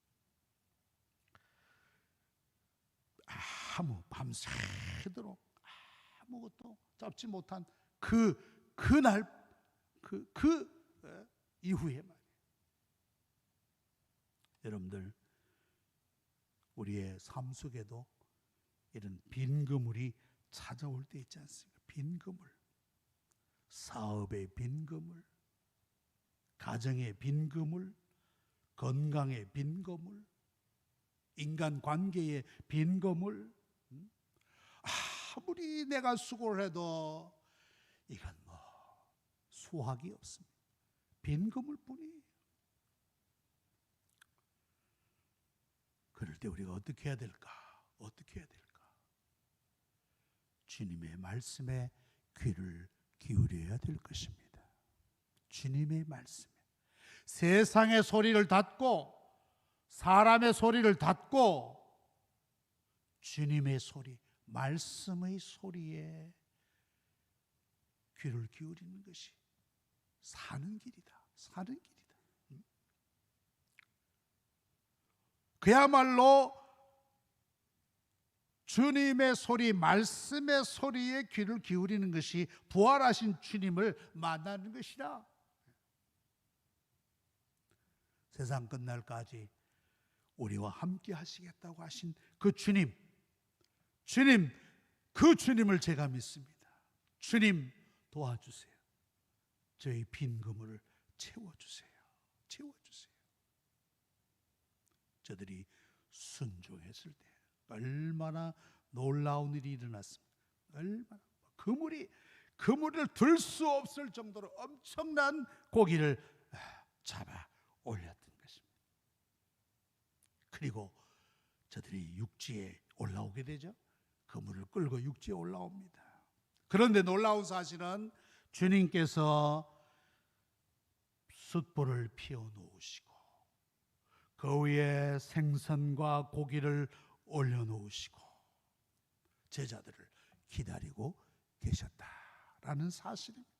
밤새도록 아무것도 잡지 못한 그날 이후에 말이에요. 여러분들, 우리의 삶 속에도 이런 빈 그물이 찾아올 때 있지 않습니까? 빈 그물, 사업의 빈 그물, 가정의 빈 그물, 건강의 빈 그물, 인간 관계의 빈 그물. 아무리 내가 수고를 해도 이건 뭐 수확이 없습니다. 빈 그물뿐이에요. 그럴 때 우리가 어떻게 해야 될까? 어떻게 해야 될까? 주님의 말씀에 귀를 기울여야 될 것입니다. 주님의 말씀에. 세상의 소리를 닫고 사람의 소리를 닫고 주님의 소리, 말씀의 소리에 귀를 기울이는 것이 사는 길이다. 사는 길이다. 그야말로 주님의 소리, 말씀의 소리에 귀를 기울이는 것이 부활하신 주님을 만나는 것이라. 세상 끝날까지 우리와 함께 하시겠다고 하신 그 주님, 그 주님을 제가 믿습니다. 주님 도와주세요. 저희 빈 그물을 채워주세요. 채워주세요. 저들이 순종했을 때 얼마나 놀라운 일이 일어났습니다. 얼마나 그물을 들 수 없을 정도로 엄청난 고기를 잡아 올렸던 것입니다. 그리고 저들이 육지에 올라오게 되죠. 그물을 끌고 육지에 올라옵니다. 그런데 놀라운 사실은 주님께서 숯불을 피워 놓으시고 그 위에 생선과 고기를 올려놓으시고 제자들을 기다리고 계셨다라는 사실입니다.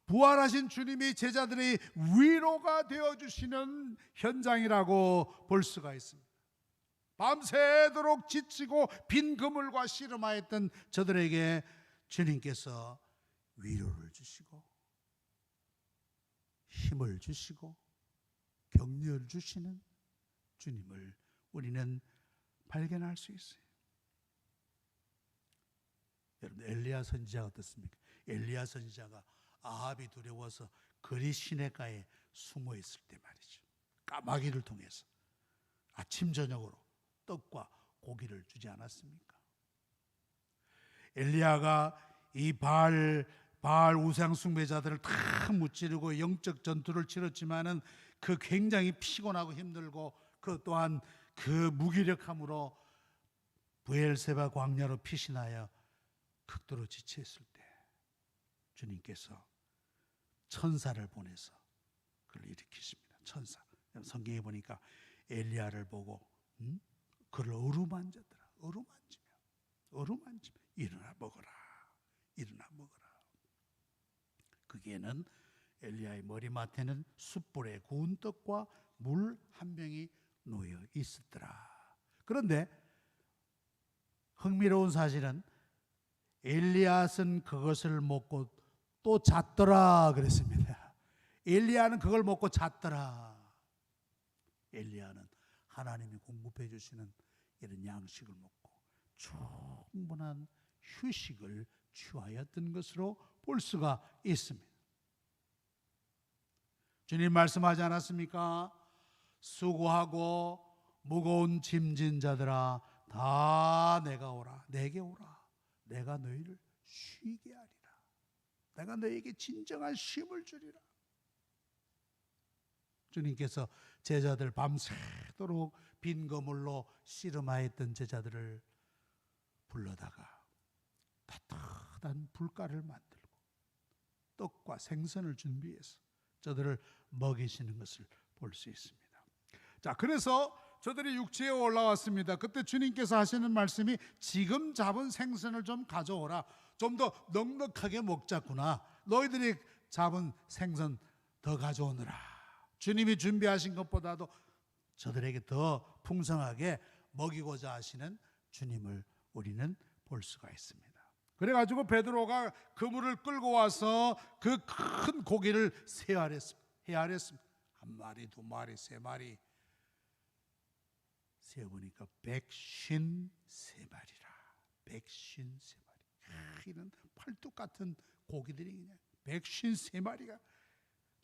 부활하신 주님이 제자들의 위로가 되어주시는 현장이라고 볼 수가 있습니다. 밤새도록 지치고 빈 그물과 씨름하였던 저들에게 주님께서 위로를 주시고 힘을 주시고 격려를 주시는 주님을 우리는 발견할 수 있어요. 여러분, 엘리야 선지자가 어떻습니까? 엘리야 선지자가 아합이 두려워서 그리 시내가에 숨어 있을 때 말이죠. 까마귀를 통해서 아침 저녁으로 떡과 고기를 주지 않았습니까? 엘리야가 이 바알 우상 숭배자들을 다 무찌르고 영적 전투를 치렀지만은 그 굉장히 피곤하고 힘들고 그 또한 그 무기력함으로 브엘세바 광야로 피신하여 극도로 지쳤을 때 주님께서 천사를 보내서 그를 일으키십니다. 천사. 성경에 보니까 엘리야를 보고 그를 어루만졌더라. 어루만지며 일어나 먹어라. 일어나 먹어라. 거기에는 엘리야의 머리맡에는 숯불에 구운 떡과 물 한 병이 놓여 있었더라. 그런데 흥미로운 사실은 엘리야는 그것을 먹고 또 잤더라 그랬습니다. 엘리야는 그걸 먹고 잤더라. 엘리야는 하나님이 공급해 주시는 이런 양식을 먹고 충분한 휴식을 취하였던 것으로 볼 수가 있습니다. 주님 말씀하지 않았습니까? 수고하고 무거운 짐진 자들아 다 내게 오라. 내가 너희를 쉬게 하리라. 내가 너희에게 진정한 쉼을 주리라. 주님께서 제자들 밤새도록 빈 그물로 씨름하였던 제자들을 불러다가 따뜻한 불가를 만들고 떡과 생선을 준비해서 저들을 먹이시는 것을 볼 수 있습니다. 자, 그래서 저들이 육지에 올라왔습니다. 그때 주님께서 하시는 말씀이 지금 잡은 생선을 좀 가져오라. 좀 더 넉넉하게 먹자꾸나. 너희들이 잡은 생선 더 가져오느라. 주님이 준비하신 것보다도 저들에게 더 풍성하게 먹이고자 하시는 주님을 우리는 볼 수가 있습니다. 그래가지고 베드로가 그물을 끌고 와서 그 큰 고기를 헤아렸습니다. 한 마리, 두 마리, 세 마리. 세어보니까 153마리라. 153마리. 이런 팔뚝 같은 고기들이 그냥 153마리가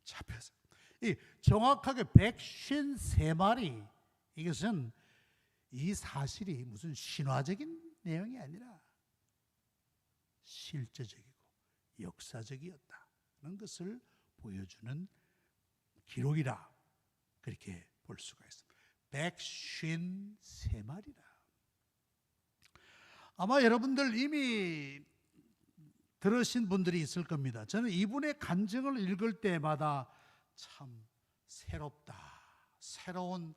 잡혀서, 이 정확하게 153마리, 이것은 이 사실이 무슨 신화적인 내용이 아니라 실제적이고 역사적이었다는 것을 보여주는 기록이라 그렇게 볼 수가 있습니다. 153마리라. 아마 여러분들 이미 들으신 분들이 있을 겁니다. 저는 이분의 간증을 읽을 때마다 참 새롭다, 새로운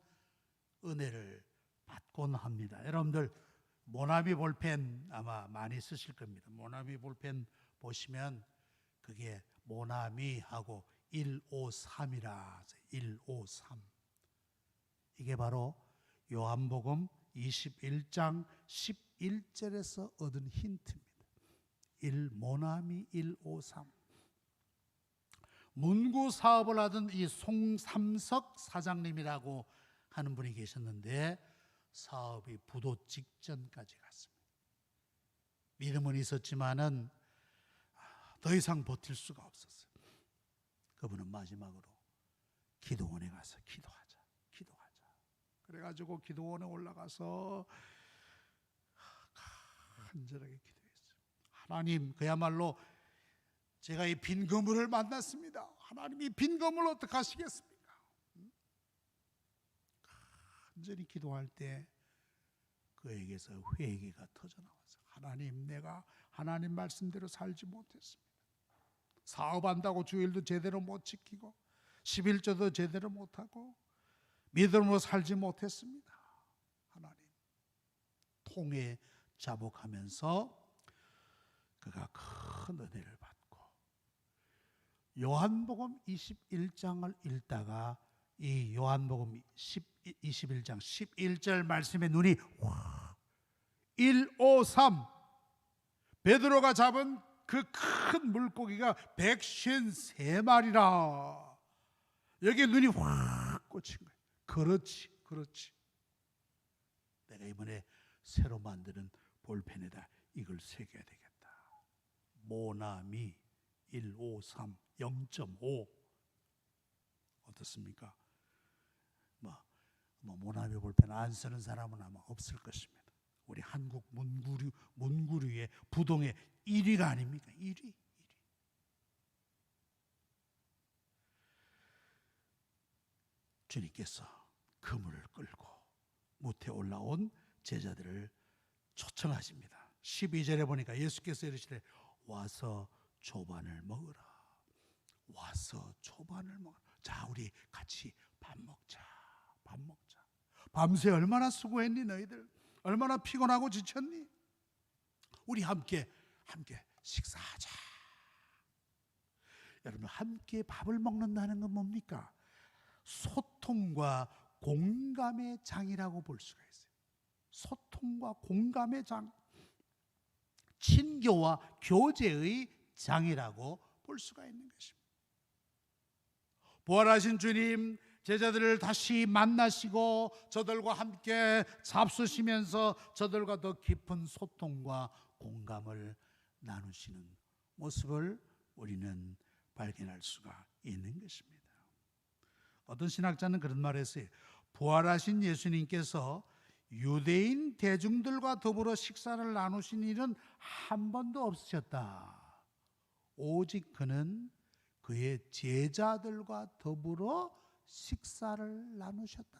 은혜를 받곤 합니다. 여러분들 모나미 볼펜 아마 많이 쓰실 겁니다. 모나미 볼펜 보시면 그게 모나미하고 153이라, 153. 이게 바로 요한복음 21장 11절에서 얻은 힌트입니다. 모나미 153. 문구 사업을 하던 이 송삼석 사장님이라고 하는 분이 계셨는데 사업이 부도 직전까지 갔습니다. 믿음은 있었지만은 더 이상 버틸 수가 없었어요. 그분은 마지막으로 기도원에 가서 기도하자. 그래가지고 기도원에 올라가서 간절하게 기도했어요. 하나님, 그야말로 제가 이 빈 건물을 만났습니다. 하나님, 이 빈 건물 어떻게 하시겠습니까? 간절히 기도할 때 그에게서 회개가 터져나왔어요. 하나님, 내가 하나님 말씀대로 살지 못했습니다. 사업한다고 주일도 제대로 못 지키고 11조도 제대로 못하고 믿음으로 살지 못했습니다. 하나님, 통에 자복하면서 그가 큰 은혜를 받고 요한복음 21장을 읽다가 이 요한복음 21장 11절 말씀에 눈이 확, 153, 베드로가 잡은 그 큰 물고기가 153마리라. 여기에 눈이 확 꽂힌 거예요. 그렇지. 내가 이번에 새로 만드는 볼펜에다 이걸 새겨야 되겠다. 모나미 153 0.5 어떻습니까? 모나미 볼펜 안 쓰는 사람은 아마 없을 것입니다. 우리 한국 문구류의 부동의 1위가 아닙니까? 1위. 주님께서 그물을 끌고 무태 올라온 제자들을 초청하십니다. 12절에 보니까 예수께서 이르시되 와서 조반을 먹으라. 와서 조반을 먹으라. 자, 우리 같이 밥 먹자. 밤새 얼마나 수고했니 너희들? 얼마나 피곤하고 지쳤니? 우리 함께 식사하자. 여러분, 함께 밥을 먹는다는 건 뭡니까? 소통과 공감의 장이라고 볼 수가 있어요. 소통과 공감의 장, 친교와 교제의 장이라고 볼 수가 있는 것입니다. 부활하신 주님, 제자들을 다시 만나시고 저들과 함께 잡수시면서 저들과 더 깊은 소통과 공감을 나누시는 모습을 우리는 발견할 수가 있는 것입니다. 어떤 신학자는 그런 말을 했어요. 부활하신 예수님께서 유대인 대중들과 더불어 식사를 나누신 일은 한 번도 없으셨다. 오직 그는 그의 제자들과 더불어 식사를 나누셨다.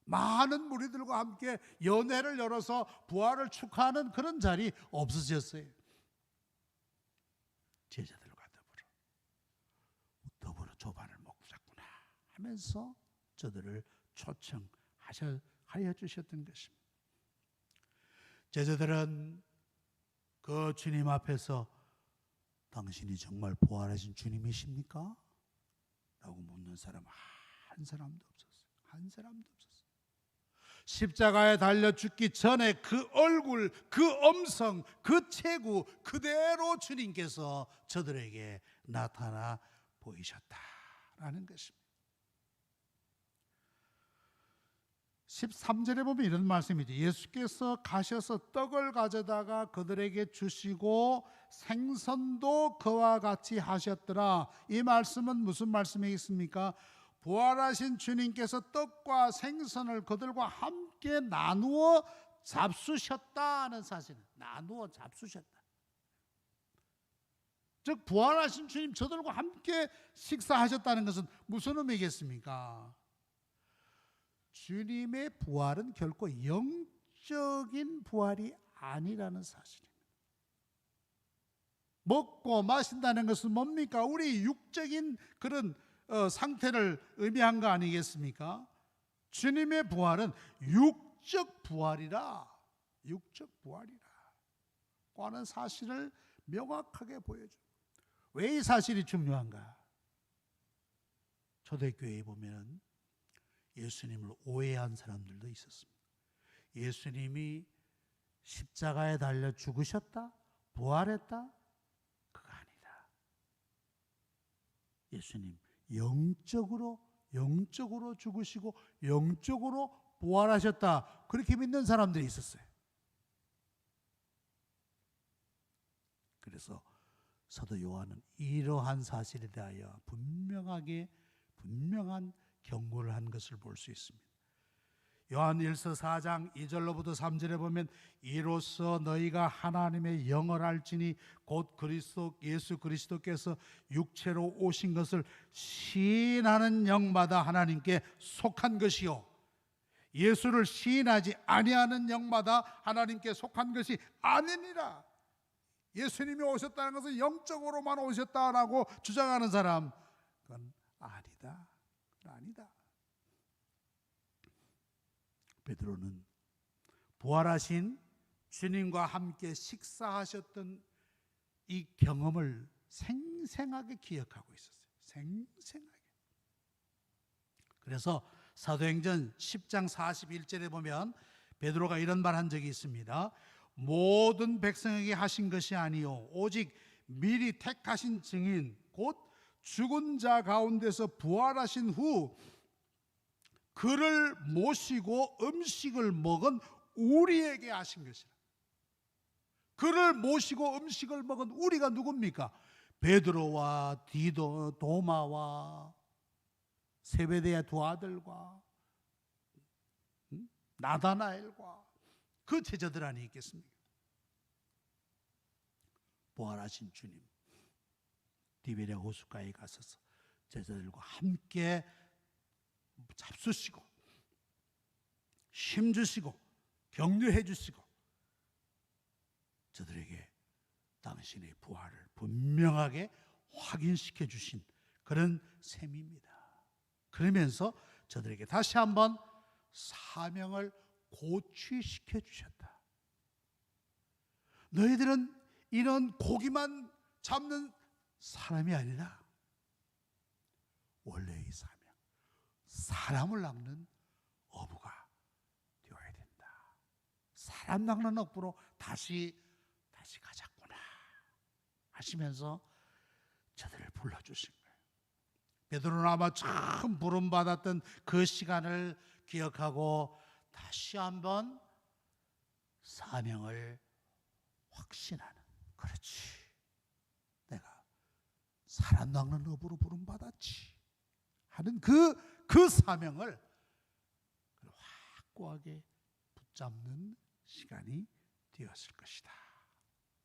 많은 무리들과 함께 연회를 열어서 부활을 축하하는 그런 자리 없으셨어요. 제자들과 더불어 조반을 먹자꾸나 하면서 저들을 초청하여 주셨던 것입니다. 제자들은 그 주님 앞에서 당신이 정말 부활하신 주님이십니까? 라고 묻는 사람 한 사람도 없었어요. 한 사람도 없었어요. 십자가에 달려 죽기 전에 그 얼굴, 그 음성, 그 체구 그대로 주님께서 저들에게 나타나 보이셨다라는 것입니다. 13절에 보면 이런 말씀이죠. 예수께서 가셔서 떡을 가져다가 그들에게 주시고 생선도 그와 같이 하셨더라. 이 말씀은 무슨 말씀이겠습니까? 부활하신 주님께서 떡과 생선을 그들과 함께 나누어 잡수셨다는 사실은, 나누어 잡수셨다. 즉 부활하신 주님 저들과 함께 식사하셨다는 것은 무슨 의미겠습니까? 주님의 부활은 결코 영적인 부활이 아니라는 사실입니다. 먹고 마신다는 것은 뭡니까? 우리 육적인 그런 상태를 의미한 거 아니겠습니까? 주님의 부활은 육적 부활이라, 육적 부활이라 하는 사실을 명확하게 보여줍니다. 왜 이 사실이 중요한가? 초대교회에 보면 예수님을 오해한 사람들도 있었습니다. 예수님이 십자가에 달려 죽으셨다? 부활했다? 그거 아니다. 예수님 영적으로 죽으시고 영적으로 부활하셨다. 그렇게 믿는 사람들이 있었어요. 그래서 사도 요한은 이러한 사실에 대하여 분명한 경고를 한 것을 볼 수 있습니다. 요한 1서 4장 2절로부터 3절에 보면 이로써 너희가 하나님의 영을 알지니 곧 그리스도 예수 그리스도께서 육체로 오신 것을 시인하는 영마다 하나님께 속한 것이요 예수를 시인하지 아니하는 영마다 하나님께 속한 것이 아니니라. 예수님이 오셨다는 것은 영적으로만 오셨다라고 주장하는 사람, 그건 아니다. 아니다. 베드로는 부활하신 주님과 함께 식사하셨던 이 경험을 생생하게 기억하고 있었어요. 생생하게. 그래서 사도행전 10장 41절에 보면 베드로가 이런 말 한 적이 있습니다. 모든 백성에게 하신 것이 아니요 오직 미리 택하신 증인 곧 죽은 자 가운데서 부활하신 후 그를 모시고 음식을 먹은 우리에게 하신 것이라. 그를 모시고 음식을 먹은 우리가 누굽니까? 베드로와 디도, 도마와 세베대의 두 아들과 나다나엘과 그 제자들 안에 있겠습니까? 부활하신 주님 디베랴 호숫가에 가셔서 제자들과 함께 잡수시고 힘주시고 격려해 주시고 저들에게 당신의 부활을 분명하게 확인시켜 주신 그런 셈입니다. 그러면서 저들에게 다시 한번 사명을 고취시켜 주셨다. 너희들은 이런 고기만 잡는 사람이 아니라 원래의 사명, 사람을 낚는 어부가 되어야 된다. 사람 낚는 어부로 다시 가자꾸나 하시면서 저들을 불러주신 거예요. 베드로는 아마 처음 부름받았던 그 시간을 기억하고 다시 한번 사명을 확신하는, 그렇지, 내가 사람 낚는 어부로 부름받았지 하는 그 사명을 확고하게 붙잡는 시간이 되었을 것이다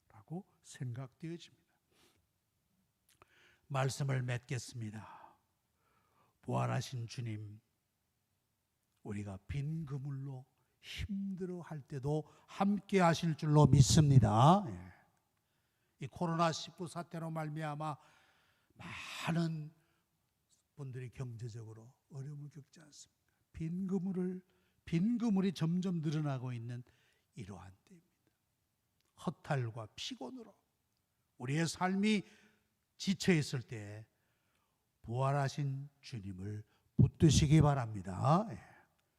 라고 생각되어집니다. 말씀을 맺겠습니다. 부활하신 주님, 우리가 빈 그물로 힘들어할 때도 함께 하실 줄로 믿습니다. 이 코로나19 사태로 말미암아 많은 분들이 경제적으로 어려움을 겪지 않습니까? 빈 그물이 점점 늘어나고 있는 이러한 때입니다. 허탈과 피곤으로 우리의 삶이 지쳐 있을 때 부활하신 주님을 붙드시기 바랍니다.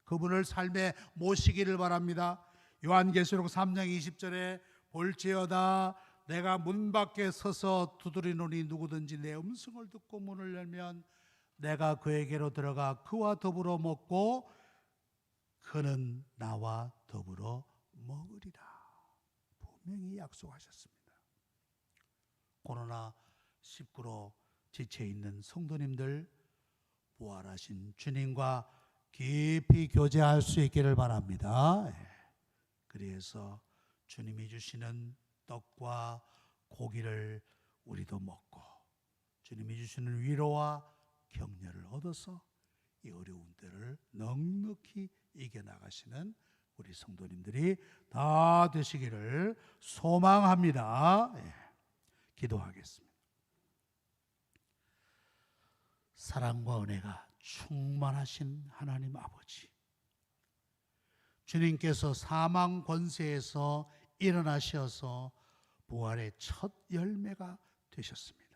그분을 삶에 모시기를 바랍니다. 요한계시록 3장 20절에 볼지어다 내가 문 밖에 서서 두드리노니 누구든지 내 음성을 듣고 문을 열면 내가 그에게로 들어가 그와 더불어 먹고 그는 나와 더불어 먹으리라. 분명히 약속하셨습니다. 코로나19로 지쳐있는 성도님들, 부활하신 주님과 깊이 교제할 수 있기를 바랍니다. 그래서 주님이 주시는 떡과 고기를 우리도 먹고 주님이 주시는 위로와 격려를 얻어서 이 어려운 때를 넉넉히 이겨나가시는 우리 성도님들이 다 되시기를 소망합니다. 기도하겠습니다. 사랑과 은혜가 충만하신 하나님 아버지, 주님께서 사망 권세에서 일어나셔서 부활의 첫 열매가 되셨습니다.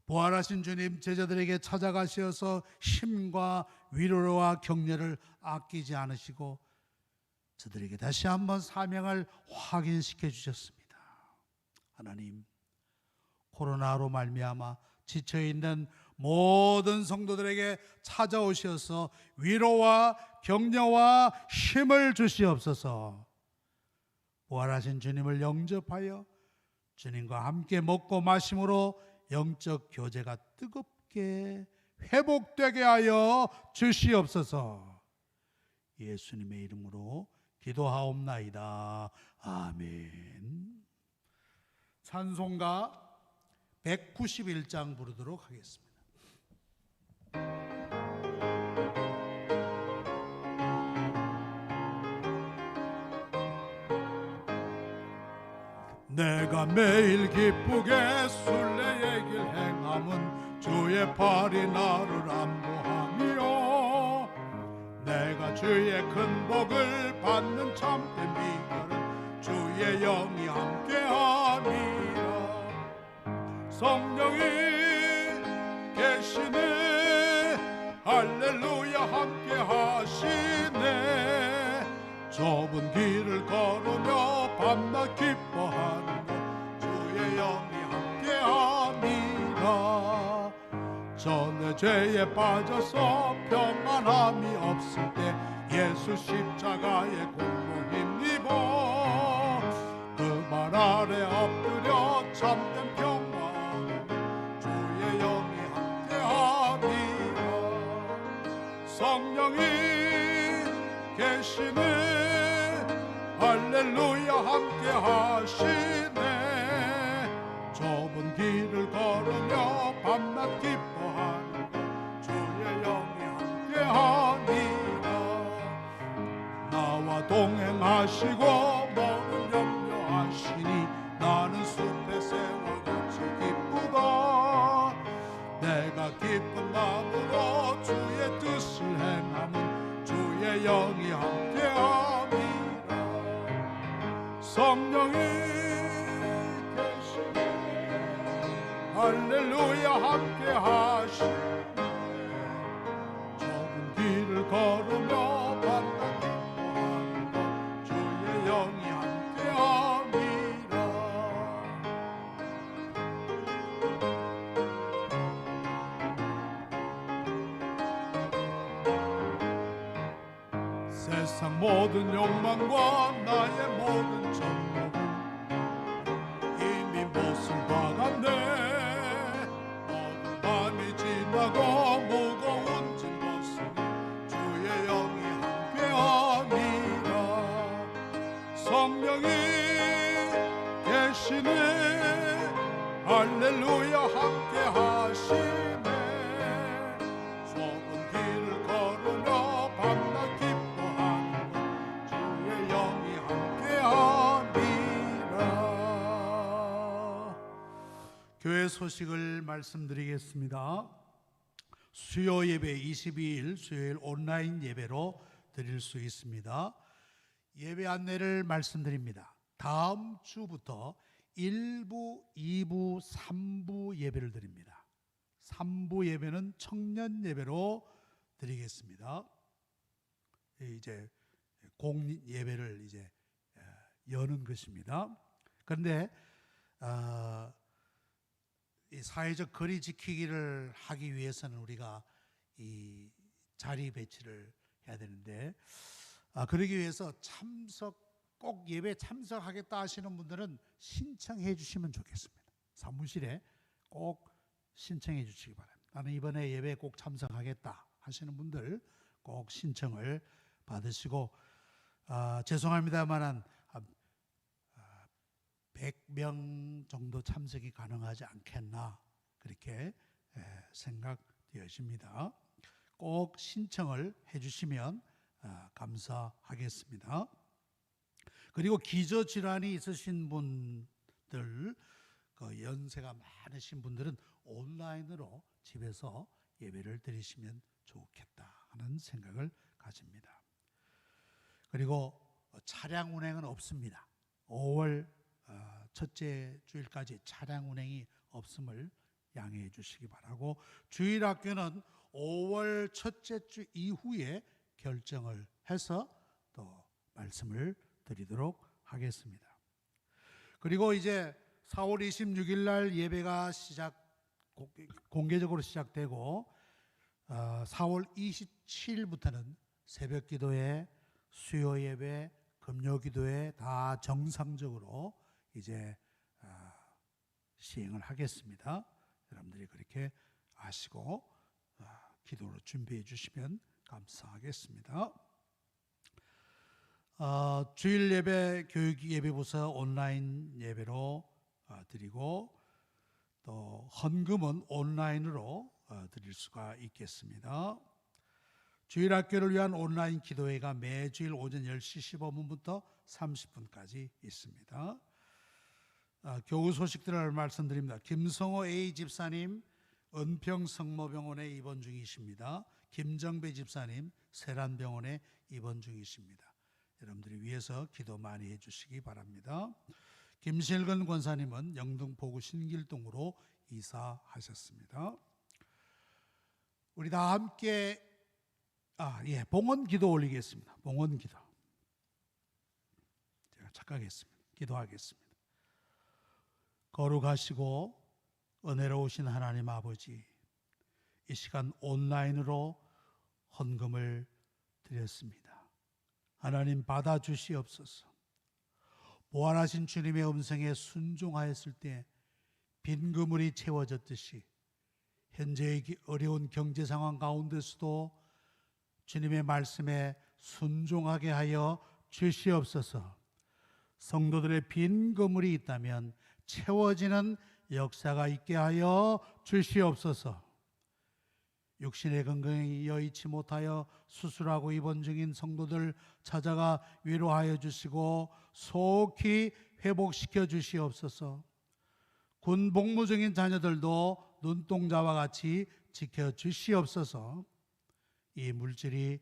부활하신 주님, 제자들에게 찾아가셔서 힘과 위로와 격려를 아끼지 않으시고 저들에게 다시 한번 사명을 확인시켜 주셨습니다. 하나님, 코로나로 말미암아 지쳐있는 모든 성도들에게 찾아오셔서 위로와 격려와 힘을 주시옵소서. 부활하신 주님을 영접하여 주님과 함께 먹고 마심으로 영적 교제가 뜨겁게 회복되게 하여 주시옵소서. 예수님의 이름으로 기도하옵나이다. 아멘. 찬송가 191장 부르도록 하겠습니다. 내가 매일 기쁘게 순례의 길 행함은 주의 팔이 나를 안보하며 내가 주의 큰 복을 받는 참된 비결은 주의 영이 함께함이라. 성령이 계시네, 할렐루야 함께하시네. 좁은 길을 걸으며 밤낮 기뻐하는 것 주의 영이 함께함이라. 전에 죄에 빠져서 평안함이 없을 때 예수 십자가의 공로 힘입어 그 말 아래 엎드려 참된 평안을 주의 영이 함께함이라. 성령이 계시네, 할렐루야 함께하시네. 좁은 길을 걸으며 밤낮 기뻐하는 주의 영이 함께하니라. 나와 동행하시고 모든 염려하시니 나는 숲의 새와 같이 기쁘다. 내가 기쁜 마음으로 주의 뜻을 행하면 주의 영이 함께함이라. 성령이 계시네, 할렐루야 함께하시네. 좁은 길을 걸으며 밤낮 기뻐하는 것 주의 영이 함께함이라. 세상 모든 욕망과 나의 모든 정욕은 이미 못을 박았네. 모든 밤이 지나고 무거운 짐 벗으니 주의 영이 함께함이라. 성령이 계시네, 할렐루야 함께하시네. 좁은 길을 걸으며 밤낮 기뻐하는 것 주의 영이 함께함이라. 교회 소식을 말씀드리겠습니다. 수요 예배 22일 수요일 온라인 예배로 드릴 수 있습니다. 예배 안내를 말씀드립니다. 다음 주부터 1부, 2부, 3부 예배를 드립니다. 3부 예배는 청년 예배로 드리겠습니다. 이제 공립 예배를 이제 여는 것입니다. 그런데 이 사회적 거리 지키기를 하기 위해서는 우리가 이 자리 배치를 해야 되는데 그러기 위해서 꼭 예배 참석하겠다 하시는 분들은 신청해 주시면 좋겠습니다. 사무실에 꼭 신청해 주시기 바랍니다. 나는 이번에 예배 꼭 참석하겠다 하시는 분들 꼭 신청을 받으시고 죄송합니다만은 100명 정도 참석이 가능하지 않겠나 그렇게 생각되어집니다. 꼭 신청을 해주시면 감사하겠습니다. 그리고 기저질환이 있으신 분들, 연세가 많으신 분들은 온라인으로 집에서 예배를 드리시면 좋겠다 하는 생각을 가집니다. 그리고 차량 운행은 없습니다. 5월 첫째 주일까지 차량 운행이 없음을 양해해 주시기 바라고, 주일학교는 5월 첫째 주 이후에 결정을 해서 또 말씀을 드리도록 하겠습니다. 그리고 이제 4월 26일 날 예배가 공개적으로 시작되고 4월 27일부터는 새벽 기도회, 수요 예배, 금요 기도회 다 정상적으로 이제 시행을 하겠습니다. 여러분들이 그렇게 아시고 기도로 준비해 주시면 감사하겠습니다. 주일 예배, 교육 예배부서 온라인 예배로 드리고 또 헌금은 온라인으로 드릴 수가 있겠습니다. 주일 학교를 위한 온라인 기도회가 매주일 오전 10시 15분부터 30분까지 있습니다. 교우 소식들을 말씀드립니다. 김성호 A 집사님 은평 성모병원에 입원 중이십니다. 김정배 집사님 세란병원에 입원 중이십니다. 여러분들이 위해서 기도 많이 해주시기 바랍니다. 김실근 권사님은 영등포구 신길동으로 이사하셨습니다. 우리 다 함께 봉헌 기도 올리겠습니다. 봉헌 기도. 제가 착각했습니다. 기도하겠습니다. 거룩하시고 은혜로우신 하나님 아버지, 이 시간 온라인으로 헌금을 드렸습니다. 하나님 받아주시옵소서. 부활하신 주님의 음성에 순종하였을 때 빈 그물이 채워졌듯이 현재의 어려운 경제 상황 가운데서도 주님의 말씀에 순종하게 하여 주시옵소서. 성도들의 빈 그물이 있다면 채워지는 역사가 있게 하여 주시옵소서. 육신의 건강이 여의치 못하여 수술하고 입원 중인 성도들 찾아가 위로하여 주시고 속히 회복시켜 주시옵소서. 군 복무 중인 자녀들도 눈동자와 같이 지켜 주시옵소서. 이 물질이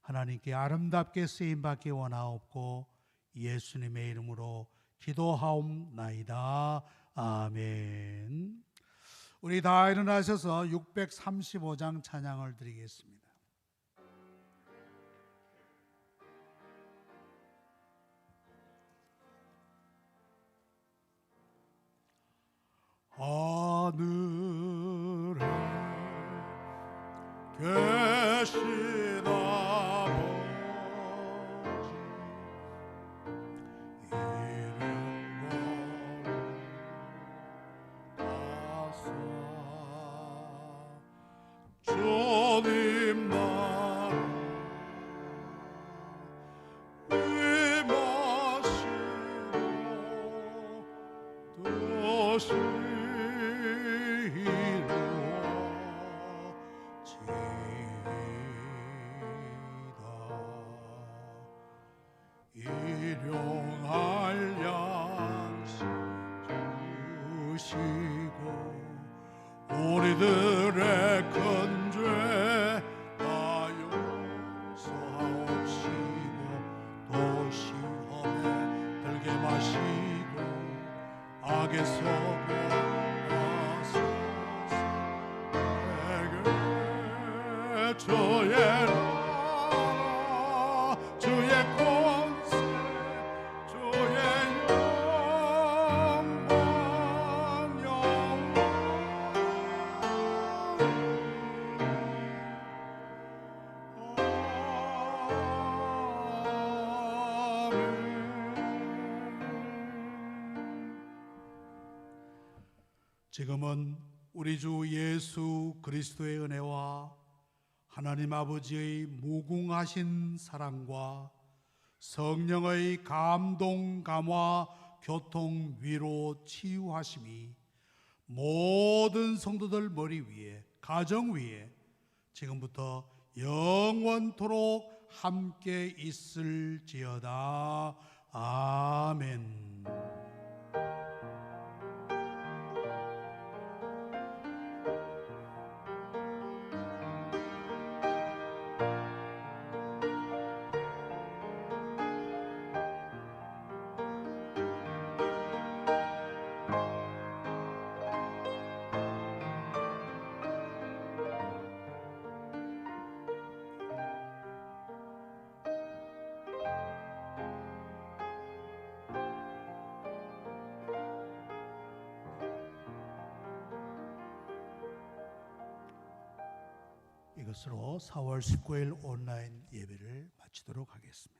하나님께 아름답게 쓰임받기 원하옵고 예수님의 이름으로 기도하옵나이다. 아멘. 우리 다 일어나셔서 635장 찬양을 드리겠습니다. 하늘에 계신 아버지, 주님 나라 임하시고 뜻이 일용할 양식 주시고 우리들의 큰 죄 다 용서하옵시고 또 시험에 들게 마시고 악의 속에 하소서. 내게 주의 나라 주의 권세 주의 영광 영원 지금은 우리 주 예수 그리스도의 은혜와 하나님 아버지의 무궁하신 사랑과 성령의 감동, 감화, 교통, 위로, 치유하심이 모든 성도들 머리 위에, 가정 위에 지금부터 영원토록 함께 있을지어다. 아멘. 이것으로 4월 19일 온라인 예배를 마치도록 하겠습니다.